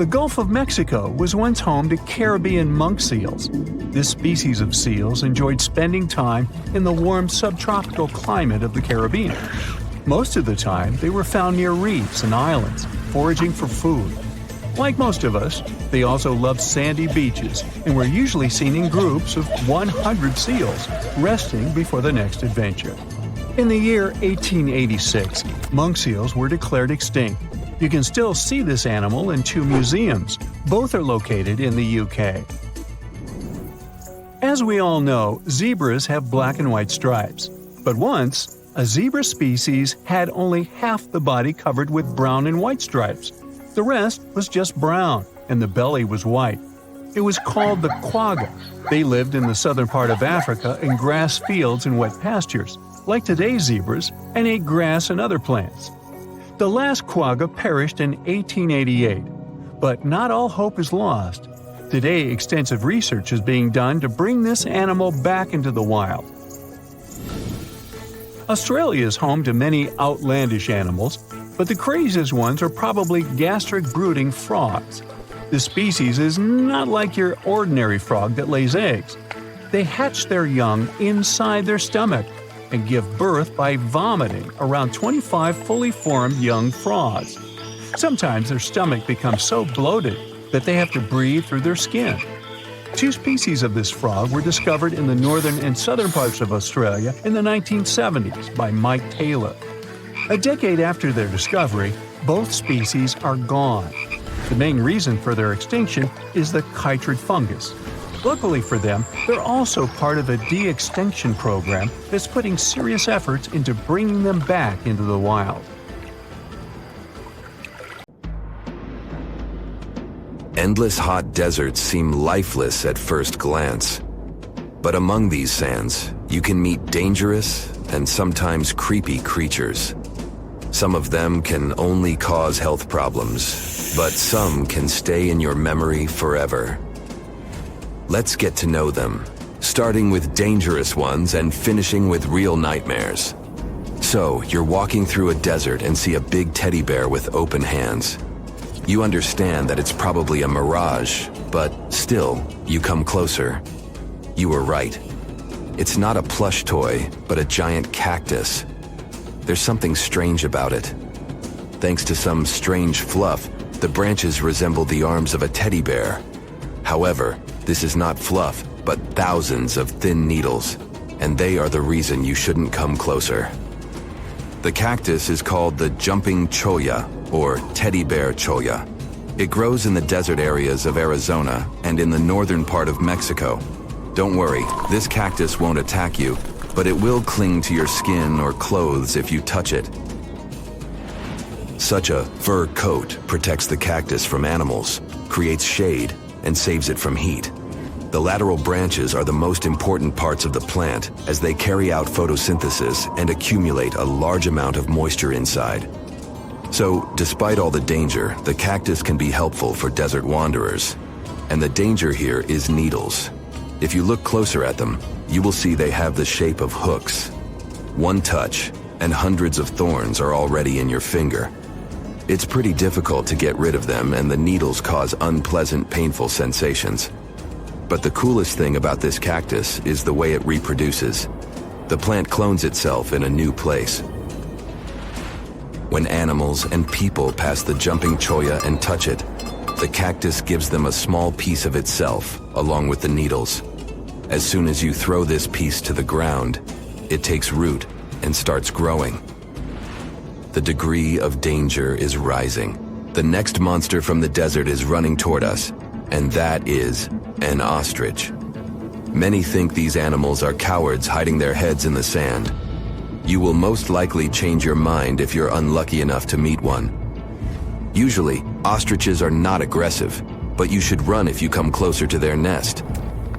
S2: The Gulf of Mexico was once home to Caribbean monk seals. This species of seals enjoyed spending time in the warm subtropical climate of the Caribbean. Most of the time, they were found near reefs and islands, foraging for food. Like most of us, they also loved sandy beaches and were usually seen in groups of 100 seals, resting before the next adventure. In the year 1886, monk seals were declared extinct. You can still see this animal in 2 museums. Both are located in the UK. As we all know, zebras have black and white stripes. But once, a zebra species had only half the body covered with brown and white stripes. The rest was just brown, and the belly was white. It was called the quagga. They lived in the southern part of Africa in grass fields and wet pastures, like today's zebras, and ate grass and other plants. The last quagga perished in 1888, but not all hope is lost. Today, extensive research is being done to bring this animal back into the wild. Australia is home to many outlandish animals, but the craziest ones are probably gastric brooding frogs. This species is not like your ordinary frog that lays eggs. They hatch their young inside their stomach and give birth by vomiting around 25 fully formed young frogs. Sometimes their stomach becomes so bloated that they have to breathe through their skin. 2 species of this frog were discovered in the northern and southern parts of Australia in the 1970s by Mike Taylor. A decade after their discovery, both species are gone. The main reason for their extinction is the chytrid fungus. Luckily for them, they're also part of a de-extinction program that's putting serious efforts into bringing them back into the wild.
S4: Endless hot deserts seem lifeless at first glance. But among these sands, you can meet dangerous and sometimes creepy creatures. Some of them can only cause health problems, but some can stay in your memory forever. Let's get to know them, starting with dangerous ones and finishing with real nightmares. So, you're walking through a desert and see a big teddy bear with open hands. You understand that it's probably a mirage, but still, you come closer. You were right. It's not a plush toy, but a giant cactus. There's something strange about it. Thanks to some strange fluff, the branches resemble the arms of a teddy bear. However, this is not fluff, but thousands of thin needles, and they are the reason you shouldn't come closer. The cactus is called the jumping cholla, or teddy bear cholla. It grows in the desert areas of Arizona and in the northern part of Mexico. Don't worry, this cactus won't attack you, but it will cling to your skin or clothes if you touch it. Such a fur coat protects the cactus from animals, creates shade, and saves it from heat. The lateral branches are the most important parts of the plant as they carry out photosynthesis and accumulate a large amount of moisture inside. So, despite all the danger, the cactus can be helpful for desert wanderers. And the danger here is needles. If you look closer at them, you will see they have the shape of hooks. One touch, and hundreds of thorns are already in your finger. It's pretty difficult to get rid of them, and the needles cause unpleasant, painful sensations. But the coolest thing about this cactus is the way it reproduces. The plant clones itself in a new place. When animals and people pass the jumping cholla and touch it, the cactus gives them a small piece of itself, along with the needles. As soon as you throw this piece to the ground, it takes root and starts growing. The degree of danger is rising. The next monster from the desert is running toward us, and that is an ostrich. Many think these animals are cowards hiding their heads in the sand. You will most likely change your mind if you're unlucky enough to meet one. Usually, ostriches are not aggressive, but you should run if you come closer to their nest.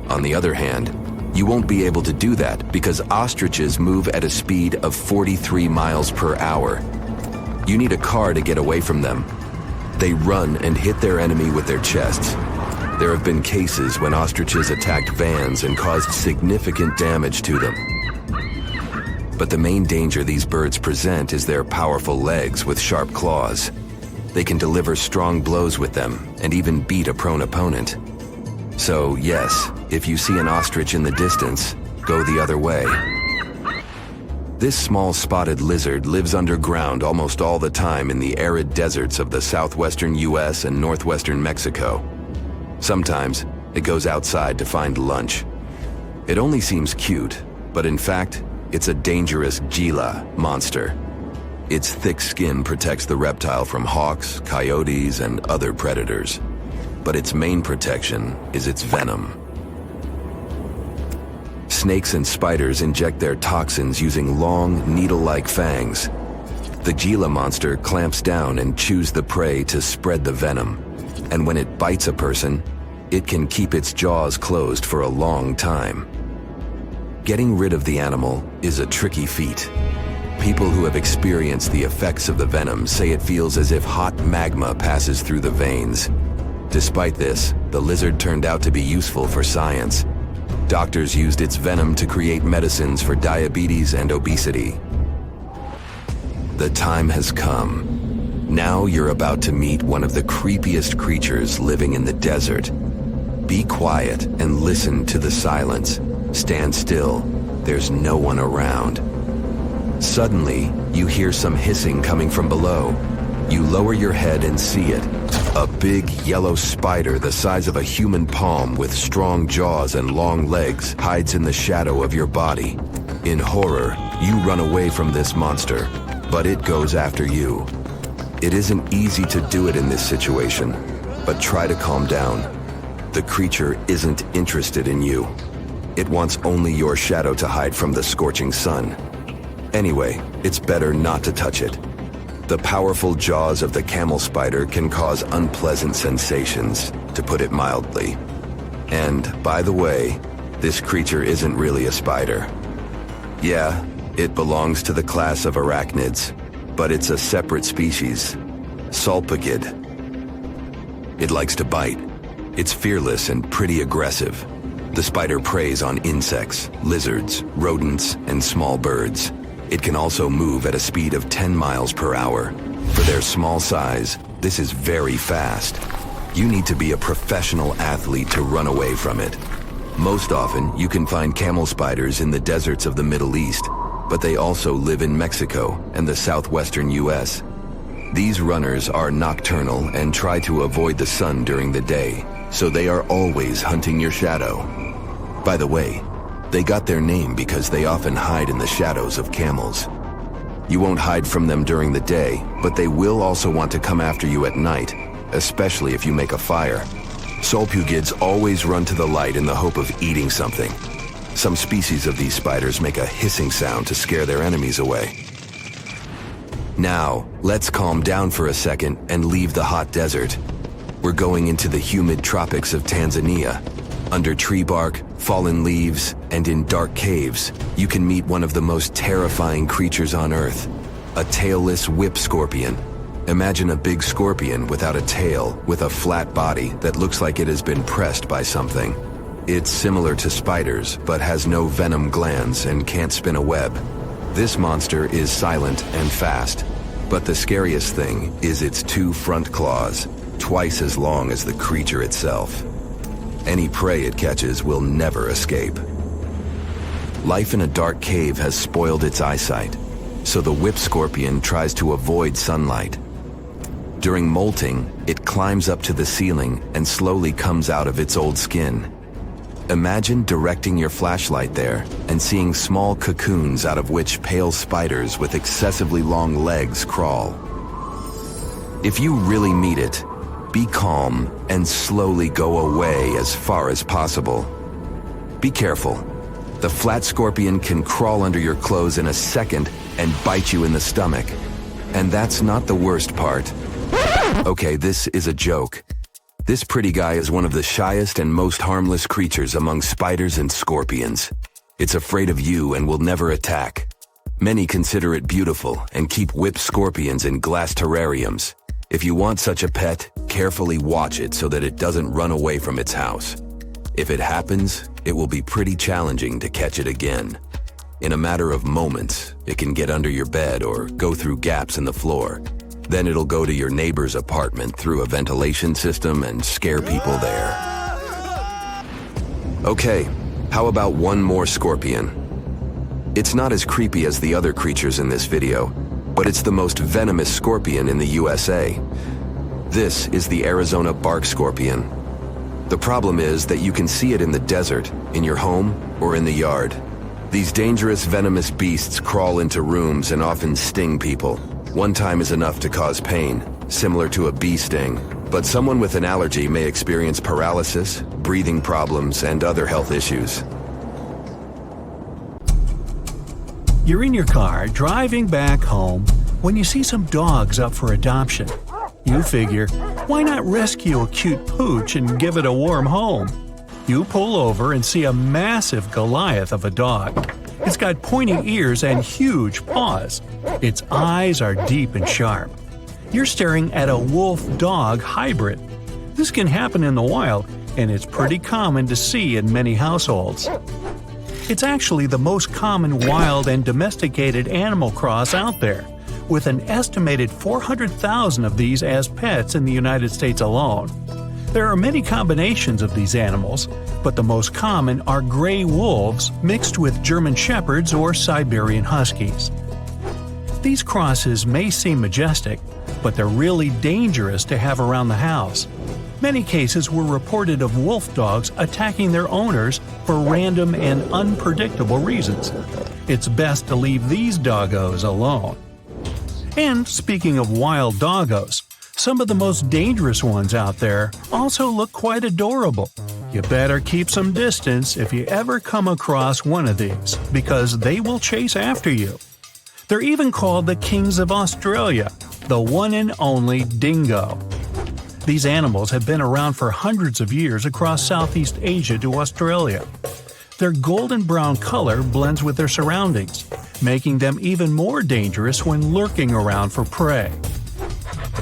S4: On the other hand, you won't be able to do that because ostriches move at a speed of 43 miles per hour. You need a car to get away from them. They run and hit their enemy with their chests. There have been cases when ostriches attacked vans and caused significant damage to them. But the main danger these birds present is their powerful legs with sharp claws. They can deliver strong blows with them and even beat a prone opponent. So yes, if you see an ostrich in the distance, go the other way. This small spotted lizard lives underground almost all the time in the arid deserts of the southwestern US and northwestern Mexico. Sometimes it goes outside to find lunch. It only seems cute, but in fact, it's a dangerous Gila monster. Its thick skin protects the reptile from hawks, coyotes, and other predators. But its main protection is its venom. Snakes and spiders inject their toxins using long, needle-like fangs. The Gila monster clamps down and chews the prey to spread the venom. And when it bites a person, it can keep its jaws closed for a long time. Getting rid of the animal is a tricky feat. People who have experienced the effects of the venom say it feels as if hot magma passes through the veins. Despite this, the lizard turned out to be useful for science. Doctors used its venom to create medicines for diabetes and obesity. The time has come. Now you're about to meet one of the creepiest creatures living in the desert. Be quiet and listen to the silence. Stand still. There's no one around. Suddenly, you hear some hissing coming from below. You lower your head and see it. A big yellow spider the size of a human palm with strong jaws and long legs hides in the shadow of your body. In horror, you run away from this monster, but it goes after you. It isn't easy to do it in this situation, but try to calm down. The creature isn't interested in you. It wants only your shadow to hide from the scorching sun. Anyway, it's better not to touch it. The powerful jaws of the camel spider can cause unpleasant sensations, to put it mildly. And, by the way, this creature isn't really a spider. Yeah, it belongs to the class of arachnids, but it's a separate species, Sulpagid. It likes to bite. It's fearless and pretty aggressive. The spider preys on insects, lizards, rodents, and small birds. It can also move at a speed of 10 miles per hour. For their small size, this is very fast. You need to be a professional athlete to run away from it. Most often, you can find camel spiders in the deserts of the Middle East, but they also live in Mexico and the southwestern US. These runners are nocturnal and try to avoid the sun during the day, so they are always hunting your shadow. By the way, they got their name because they often hide in the shadows of camels. You won't hide from them during the day, but they will also want to come after you at night, especially if you make a fire. Sulpugids always run to the light in the hope of eating something. Some species of these spiders make a hissing sound to scare their enemies away. Now, let's calm down for a second and leave the hot desert. We're going into the humid tropics of Tanzania. Under tree bark, fallen leaves, and in dark caves, you can meet one of the most terrifying creatures on Earth, a tailless whip scorpion. Imagine a big scorpion without a tail, with a flat body that looks like it has been pressed by something. It's similar to spiders, but has no venom glands and can't spin a web. This monster is silent and fast, but the scariest thing is its 2 front claws, twice as long as the creature itself. Any prey it catches will never escape. Life in a dark cave has spoiled its eyesight, so the whip scorpion tries to avoid sunlight. During molting, it climbs up to the ceiling and slowly comes out of its old skin. Imagine directing your flashlight there and seeing small cocoons out of which pale spiders with excessively long legs crawl. If you really meet it, be calm and slowly go away as far as possible. Be careful. The flat scorpion can crawl under your clothes in a second and bite you in the stomach. And that's not the worst part. Okay, this is a joke. This pretty guy is one of the shyest and most harmless creatures among spiders and scorpions. It's afraid of you and will never attack. Many consider it beautiful and keep whip scorpions in glass terrariums. If you want such a pet, carefully watch it so that it doesn't run away from its house. If it happens, it will be pretty challenging to catch it again. In a matter of moments, it can get under your bed or go through gaps in the floor. Then it'll go to your neighbor's apartment through a ventilation system and scare people there. Okay, how about one more scorpion? It's not as creepy as the other creatures in this video, but it's the most venomous scorpion in the USA. This is the Arizona bark scorpion. The problem is that you can see it in the desert, in your home, or in the yard. These dangerous venomous beasts crawl into rooms and often sting people. One time is enough to cause pain, similar to a bee sting, but someone with an allergy may experience paralysis, breathing problems, and other health issues.
S2: You're in your car driving back home when you see some dogs up for adoption. You figure, why not rescue a cute pooch and give it a warm home? You pull over and see a massive Goliath of a dog. It's got pointy ears and huge paws. Its eyes are deep and sharp. You're staring at a wolf-dog hybrid. This can happen in the wild, and it's pretty common to see in many households. It's actually the most common wild and domesticated animal cross out there, with an estimated 400,000 of these as pets in the United States alone. There are many combinations of these animals, but the most common are gray wolves mixed with German shepherds or Siberian huskies. These crosses may seem majestic, but they're really dangerous to have around the house. Many cases were reported of wolf dogs attacking their owners for random and unpredictable reasons. It's best to leave these doggos alone. And speaking of wild doggos, some of the most dangerous ones out there also look quite adorable. You better keep some distance if you ever come across one of these, because they will chase after you. They're even called the kings of Australia, the one and only dingo. These animals have been around for hundreds of years across Southeast Asia to Australia. Their golden brown color blends with their surroundings, making them even more dangerous when lurking around for prey.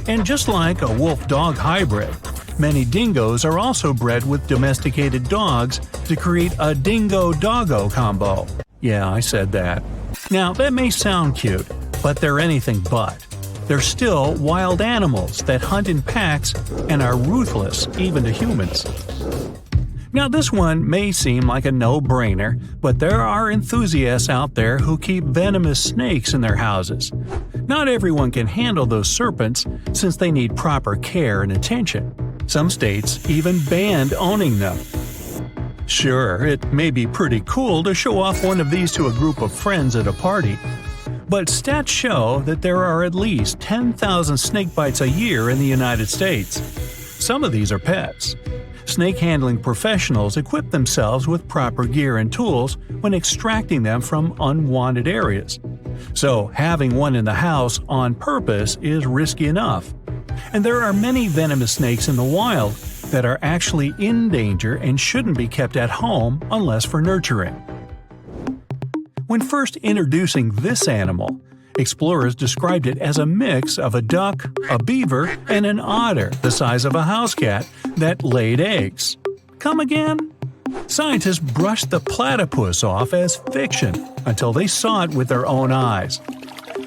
S2: And just like a wolf-dog hybrid, many dingoes are also bred with domesticated dogs to create a dingo-doggo combo. Yeah, I said that. Now, that may sound cute, but they're anything but. They're still wild animals that hunt in packs and are ruthless even to humans. Now, this one may seem like a no-brainer, but there are enthusiasts out there who keep venomous snakes in their houses. Not everyone can handle those serpents since they need proper care and attention. Some states even banned owning them. Sure, it may be pretty cool to show off one of these to a group of friends at a party, but stats show that there are at least 10,000 snake bites a year in the United States. Some of these are pets. Snake handling professionals equip themselves with proper gear and tools when extracting them from unwanted areas. So having one in the house on purpose is risky enough. And there are many venomous snakes in the wild that are actually in danger and shouldn't be kept at home unless for nurturing. When first introducing this animal, explorers described it as a mix of a duck, a beaver, and an otter the size of a house cat that laid eggs. Come again? Scientists brushed the platypus off as fiction until they saw it with their own eyes.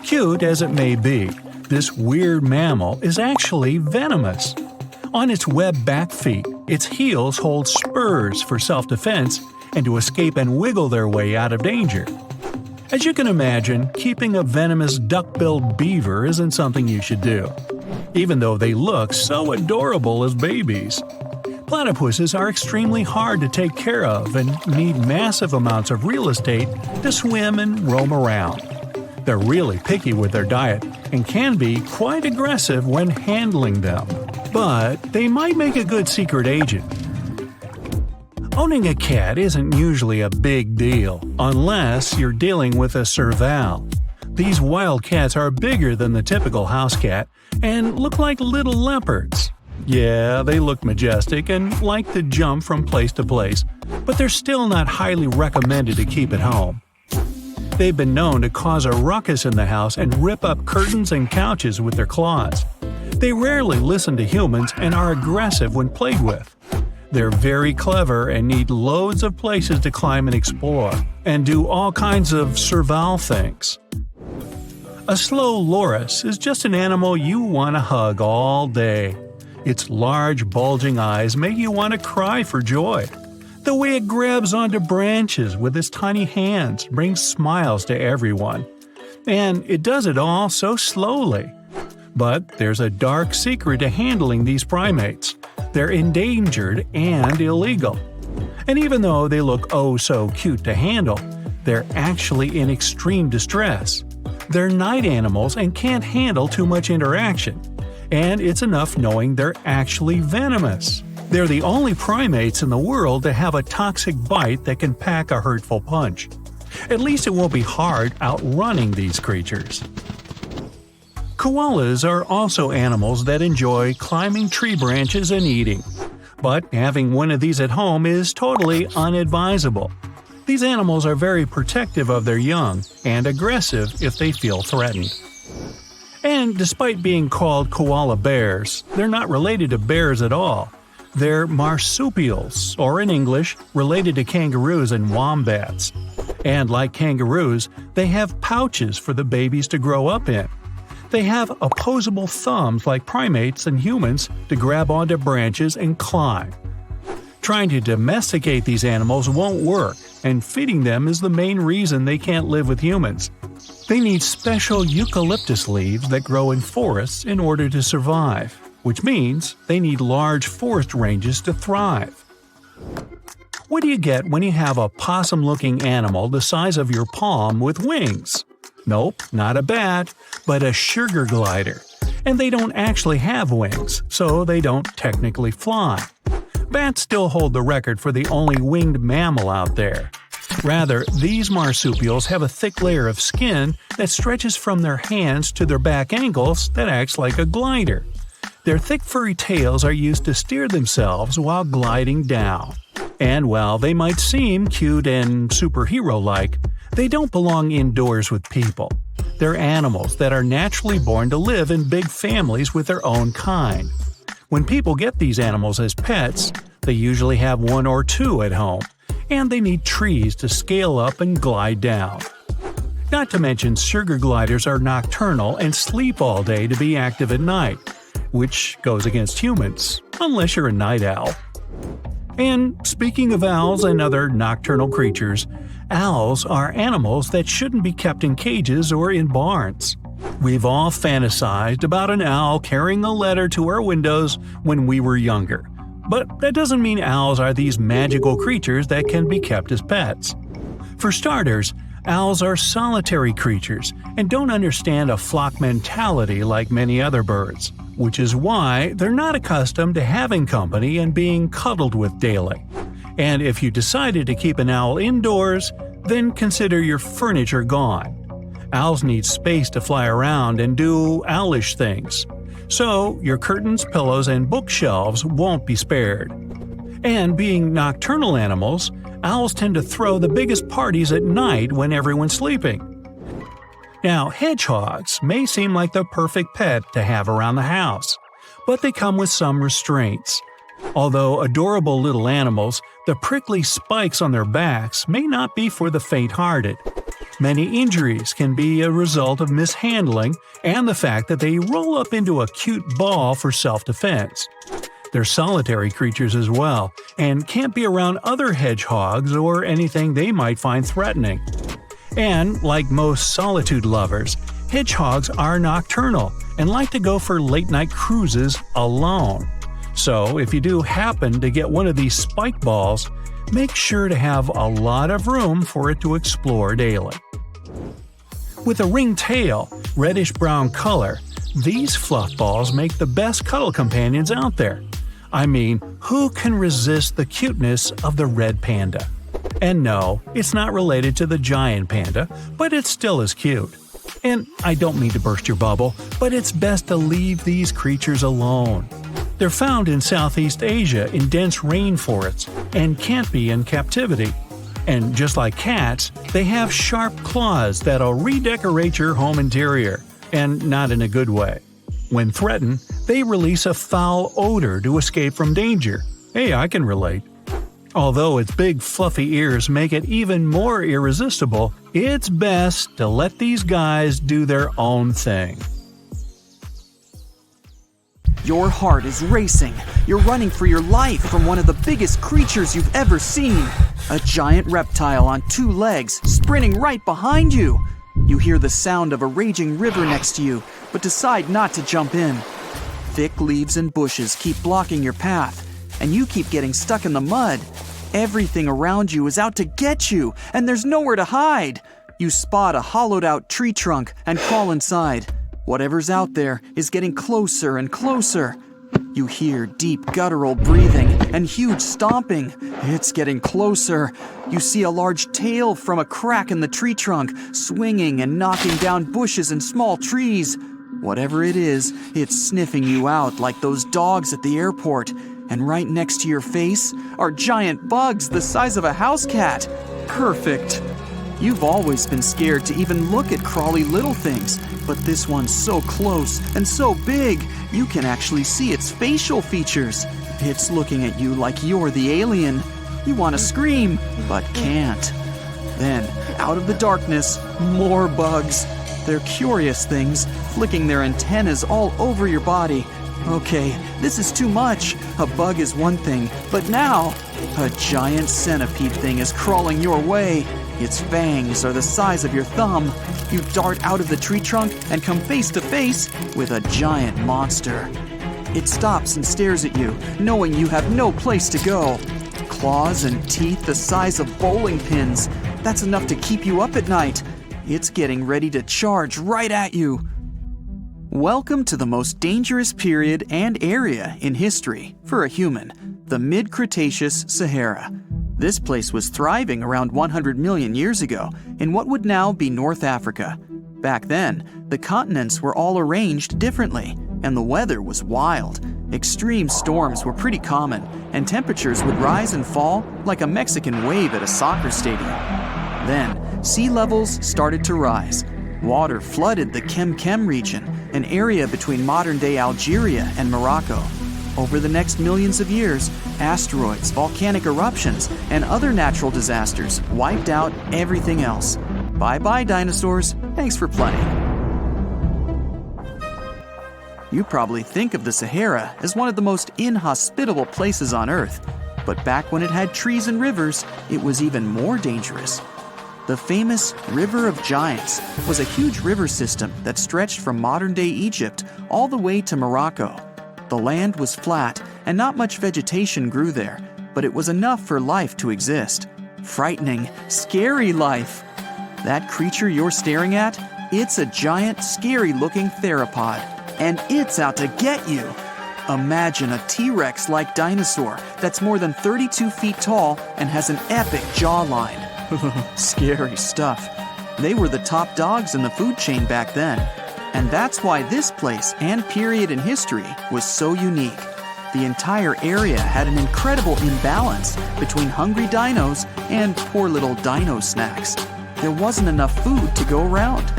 S2: Cute as it may be, this weird mammal is actually venomous. On its webbed back feet, its heels hold spurs for self-defense and to escape and wiggle their way out of danger. As you can imagine, keeping a venomous duck-billed beaver isn't something you should do, even though they look so adorable as babies. Platypuses are extremely hard to take care of and need massive amounts of real estate to swim and roam around. They're really picky with their diet and can be quite aggressive when handling them, but they might make a good secret agent. Owning a cat isn't usually a big deal, unless you're dealing with a serval. These wild cats are bigger than the typical house cat and look like little leopards. Yeah, they look majestic and like to jump from place to place, but they're still not highly recommended to keep at home. They've been known to cause a ruckus in the house and rip up curtains and couches with their claws. They rarely listen to humans and are aggressive when played with. They're very clever and need loads of places to climb and explore, and do all kinds of serval things. A slow loris is just an animal you want to hug all day. Its large, bulging eyes make you want to cry for joy. The way it grabs onto branches with its tiny hands brings smiles to everyone. And it does it all so slowly. But there's a dark secret to handling these primates. They're endangered and illegal. And even though they look oh so cute to handle, they're actually in extreme distress. They're night animals and can't handle too much interaction. And it's enough knowing they're actually venomous. They're the only primates in the world to have a toxic bite that can pack a hurtful punch. At least it won't be hard outrunning these creatures. Koalas are also animals that enjoy climbing tree branches and eating. But having one of these at home is totally unadvisable. These animals are very protective of their young and aggressive if they feel threatened. And despite being called koala bears, they're not related to bears at all. They're marsupials, or in English, related to kangaroos and wombats. And like kangaroos, they have pouches for the babies to grow up in. They have opposable thumbs like primates and humans to grab onto branches and climb. Trying to domesticate these animals won't work, and feeding them is the main reason they can't live with humans. They need special eucalyptus leaves that grow in forests in order to survive, which means they need large forest ranges to thrive. What do you get when you have a possum-looking animal the size of your palm with wings? Nope, not a bat, but a sugar glider. And they don't actually have wings, so they don't technically fly. Bats still hold the record for the only winged mammal out there. Rather, these marsupials have a thick layer of skin that stretches from their hands to their back ankles that acts like a glider. Their thick furry tails are used to steer themselves while gliding down. And while they might seem cute and superhero-like, they don't belong indoors with people. They're animals that are naturally born to live in big families with their own kind. When people get these animals as pets, they usually have one or two at home, and they need trees to scale up and glide down. Not to mention sugar gliders are nocturnal and sleep all day to be active at night, which goes against humans, unless you're a night owl. And speaking of owls and other nocturnal creatures, owls are animals that shouldn't be kept in cages or in barns. We've all fantasized about an owl carrying a letter to our windows when we were younger. But that doesn't mean owls are these magical creatures that can be kept as pets. For starters, owls are solitary creatures and don't understand a flock mentality like many other birds, which is why they're not accustomed to having company and being cuddled with daily. And if you decided to keep an owl indoors, then consider your furniture gone. Owls need space to fly around and do owlish things. So, your curtains, pillows, and bookshelves won't be spared. And being nocturnal animals, owls tend to throw the biggest parties at night when everyone's sleeping. Now, hedgehogs may seem like the perfect pet to have around the house, but they come with some restraints. Although adorable little animals, the prickly spikes on their backs may not be for the faint-hearted. Many injuries can be a result of mishandling and the fact that they roll up into a cute ball for self-defense. They're solitary creatures as well, and can't be around other hedgehogs or anything they might find threatening. And, like most solitude lovers, hedgehogs are nocturnal and like to go for late-night cruises alone. So, if you do happen to get one of these spike balls, make sure to have a lot of room for it to explore daily. With a ringed tail, reddish-brown color, these fluff balls make the best cuddle companions out there. I mean, who can resist the cuteness of the red panda? And no, it's not related to the giant panda, but it's still as cute. And I don't mean to burst your bubble, but it's best to leave these creatures alone. They're found in Southeast Asia in dense rainforests and can't be in captivity. And just like cats, they have sharp claws that'll redecorate your home interior, and not in a good way. When threatened, they release a foul odor to escape from danger. Hey, I can relate. Although its big fluffy ears make it even more irresistible, it's best to let these guys do their own thing.
S5: Your heart is racing. You're running for your life from one of the biggest creatures you've ever seen. A giant reptile on 2 legs, sprinting right behind you. You hear the sound of a raging river next to you, but decide not to jump in. Thick leaves and bushes keep blocking your path, and you keep getting stuck in the mud. Everything around you is out to get you, and there's nowhere to hide. You spot a hollowed-out tree trunk and crawl inside. Whatever's out there is getting closer and closer. You hear deep guttural breathing and huge stomping. It's getting closer. You see a large tail from a crack in the tree trunk, swinging and knocking down bushes and small trees. Whatever it is, it's sniffing you out like those dogs at the airport. And right next to your face are giant bugs the size of a house cat. Perfect. You've always been scared to even look at crawly little things, but this one's so close and so big, you can actually see its facial features. It's looking at you like you're the alien. You want to scream, but can't. Then, out of the darkness, more bugs. They're curious things, flicking their antennas all over your body. Okay, this is too much. A bug is one thing, but now, a giant centipede thing is crawling your way. Its fangs are the size of your thumb. You dart out of the tree trunk and come face to face with a giant monster. It stops and stares at you, knowing you have no place to go. Claws and teeth the size of bowling pins. That's enough to keep you up at night. It's getting ready to charge right at you. Welcome to the most dangerous period and area in history for a human, the mid-Cretaceous Sahara. This place was thriving around 100 million years ago in what would now be North Africa. Back then, the continents were all arranged differently, and the weather was wild. Extreme storms were pretty common, and temperatures would rise and fall like a Mexican wave at a soccer stadium. Then, sea levels started to rise. Water flooded the Kem region, an area between modern-day Algeria and Morocco. Over the next millions of years, asteroids, volcanic eruptions, and other natural disasters wiped out everything else. Bye-bye, dinosaurs. Thanks for playing. You probably think of the Sahara as one of the most inhospitable places on Earth, but back when it had trees and rivers, it was even more dangerous. The famous River of Giants was a huge river system that stretched from modern-day Egypt all the way to Morocco. The land was flat and not much vegetation grew there, but it was enough for life to exist. Frightening, scary life. That creature you're staring at, it's a giant, scary-looking theropod, and it's out to get you. Imagine a T-Rex-like dinosaur that's more than 32 feet tall and has an epic jawline. Scary stuff. They were the top dogs in the food chain back then. And that's why this place and period in history was so unique. The entire area had an incredible imbalance between hungry dinos and poor little dino snacks. There wasn't enough food to go around.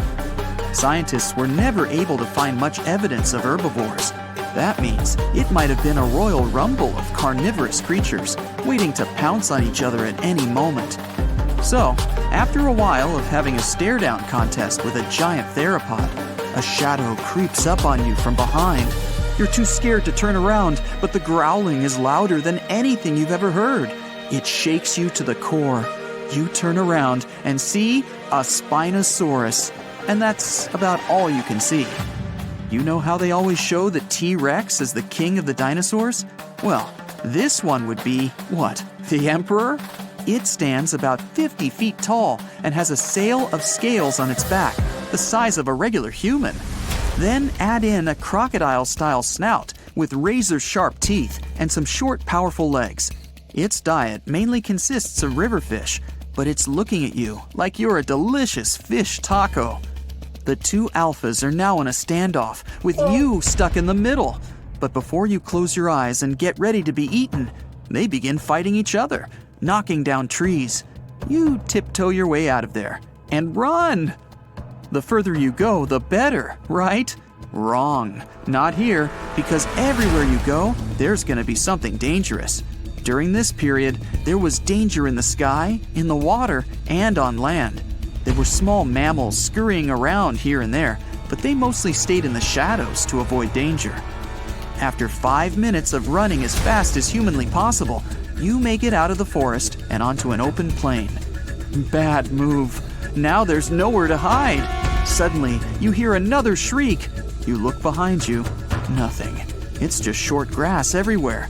S5: Scientists were never able to find much evidence of herbivores. That means it might have been a royal rumble of carnivorous creatures waiting to pounce on each other at any moment. So, after a while of having a stare-down contest with a giant theropod, a shadow creeps up on you from behind. You're too scared to turn around, but the growling is louder than anything you've ever heard. It shakes you to the core. You turn around and see a Spinosaurus, and that's about all you can see. You know how they always show the T-Rex as the king of the dinosaurs? Well, this one would be, what, the emperor? It stands about 50 feet tall and has a sail of scales on its back, the size of a regular human. Then add in a crocodile-style snout with razor-sharp teeth and some short, powerful legs. Its diet mainly consists of river fish, but it's looking at you like you're a delicious fish taco. The two alphas are now in a standoff, with you stuck in the middle. But before you close your eyes and get ready to be eaten, they begin fighting each other, knocking down trees. You tiptoe your way out of there and run. The further you go, the better, right? Wrong. Not here, because everywhere you go, there's gonna be something dangerous. During this period, there was danger in the sky, in the water, and on land. There were small mammals scurrying around here and there, but they mostly stayed in the shadows to avoid danger. After 5 minutes of running as fast as humanly possible, you make it out of the forest and onto an open plain. Bad move. Now there's nowhere to hide. Suddenly, you hear another shriek. You look behind you. Nothing. It's just short grass everywhere.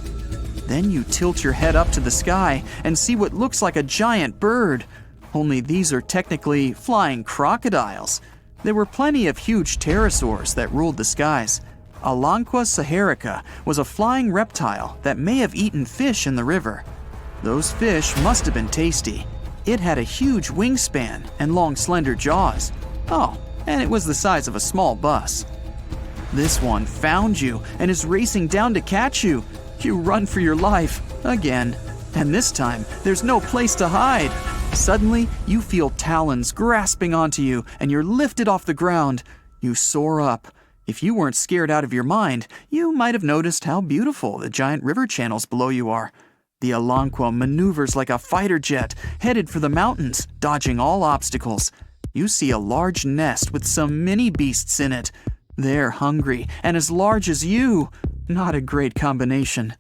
S5: Then you tilt your head up to the sky and see what looks like a giant bird. Only these are technically flying crocodiles. There were plenty of huge pterosaurs that ruled the skies. Alanqua saharica was a flying reptile that may have eaten fish in the river. Those fish must have been tasty. It had a huge wingspan and long slender jaws. Oh, and it was the size of a small bus. This one found you and is racing down to catch you. You run for your life, again. And this time, there's no place to hide. Suddenly, you feel talons grasping onto you and you're lifted off the ground. You soar up. If you weren't scared out of your mind, you might have noticed how beautiful the giant river channels below you are. The Alanqua maneuvers like a fighter jet, headed for the mountains, dodging all obstacles. You see a large nest with some mini beasts in it. They're hungry and as large as you. Not a great combination.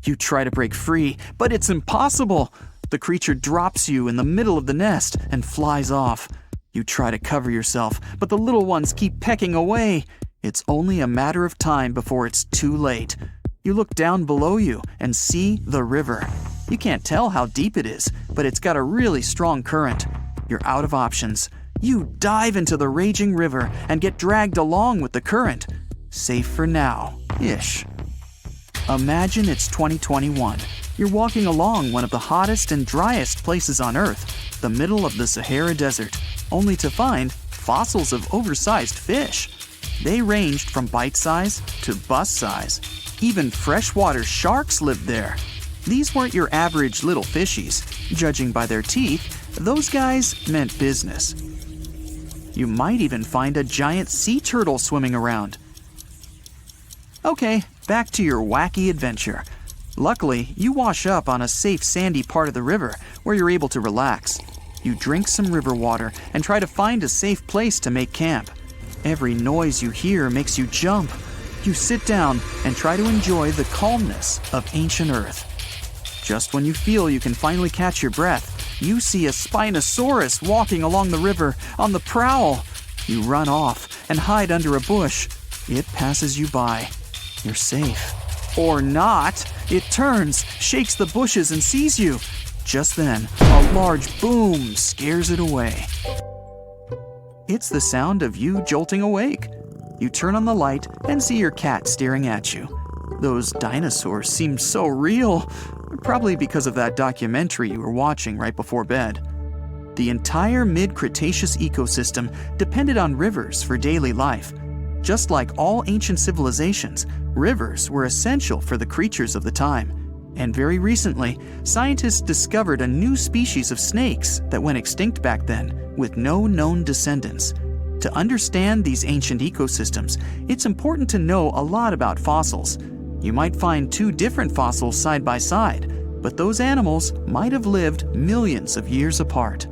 S5: You try to break free, but it's impossible. The creature drops you in the middle of the nest and flies off. You try to cover yourself, but the little ones keep pecking away. It's only a matter of time before it's too late. You look down below you and see the river. You can't tell how deep it is, but it's got a really strong current. You're out of options. You dive into the raging river and get dragged along with the current. Safe for now-ish. Imagine it's 2021. You're walking along one of the hottest and driest places on Earth, the middle of the Sahara Desert, only to find fossils of oversized fish. They ranged from bite size to bus size. Even freshwater sharks lived there. These weren't your average little fishies. Judging by their teeth, those guys meant business. You might even find a giant sea turtle swimming around. Okay, back to your wacky adventure. Luckily, you wash up on a safe sandy part of the river where you're able to relax. You drink some river water and try to find a safe place to make camp. Every noise you hear makes you jump. You sit down and try to enjoy the calmness of ancient Earth. Just when you feel you can finally catch your breath, you see a Spinosaurus walking along the river on the prowl. You run off and hide under a bush. It passes you by. You're safe. Or not. It turns, shakes the bushes, and sees you. Just then, a large boom scares it away. It's the sound of you jolting awake. You turn on the light and see your cat staring at you. Those dinosaurs seem so real, probably because of that documentary you were watching right before bed. The entire mid-Cretaceous ecosystem depended on rivers for daily life. Just like all ancient civilizations, rivers were essential for the creatures of the time. And very recently, scientists discovered a new species of snakes that went extinct back then, with no known descendants. To understand these ancient ecosystems, it's important to know a lot about fossils. You might find two different fossils side by side, but those animals might have lived millions of years apart.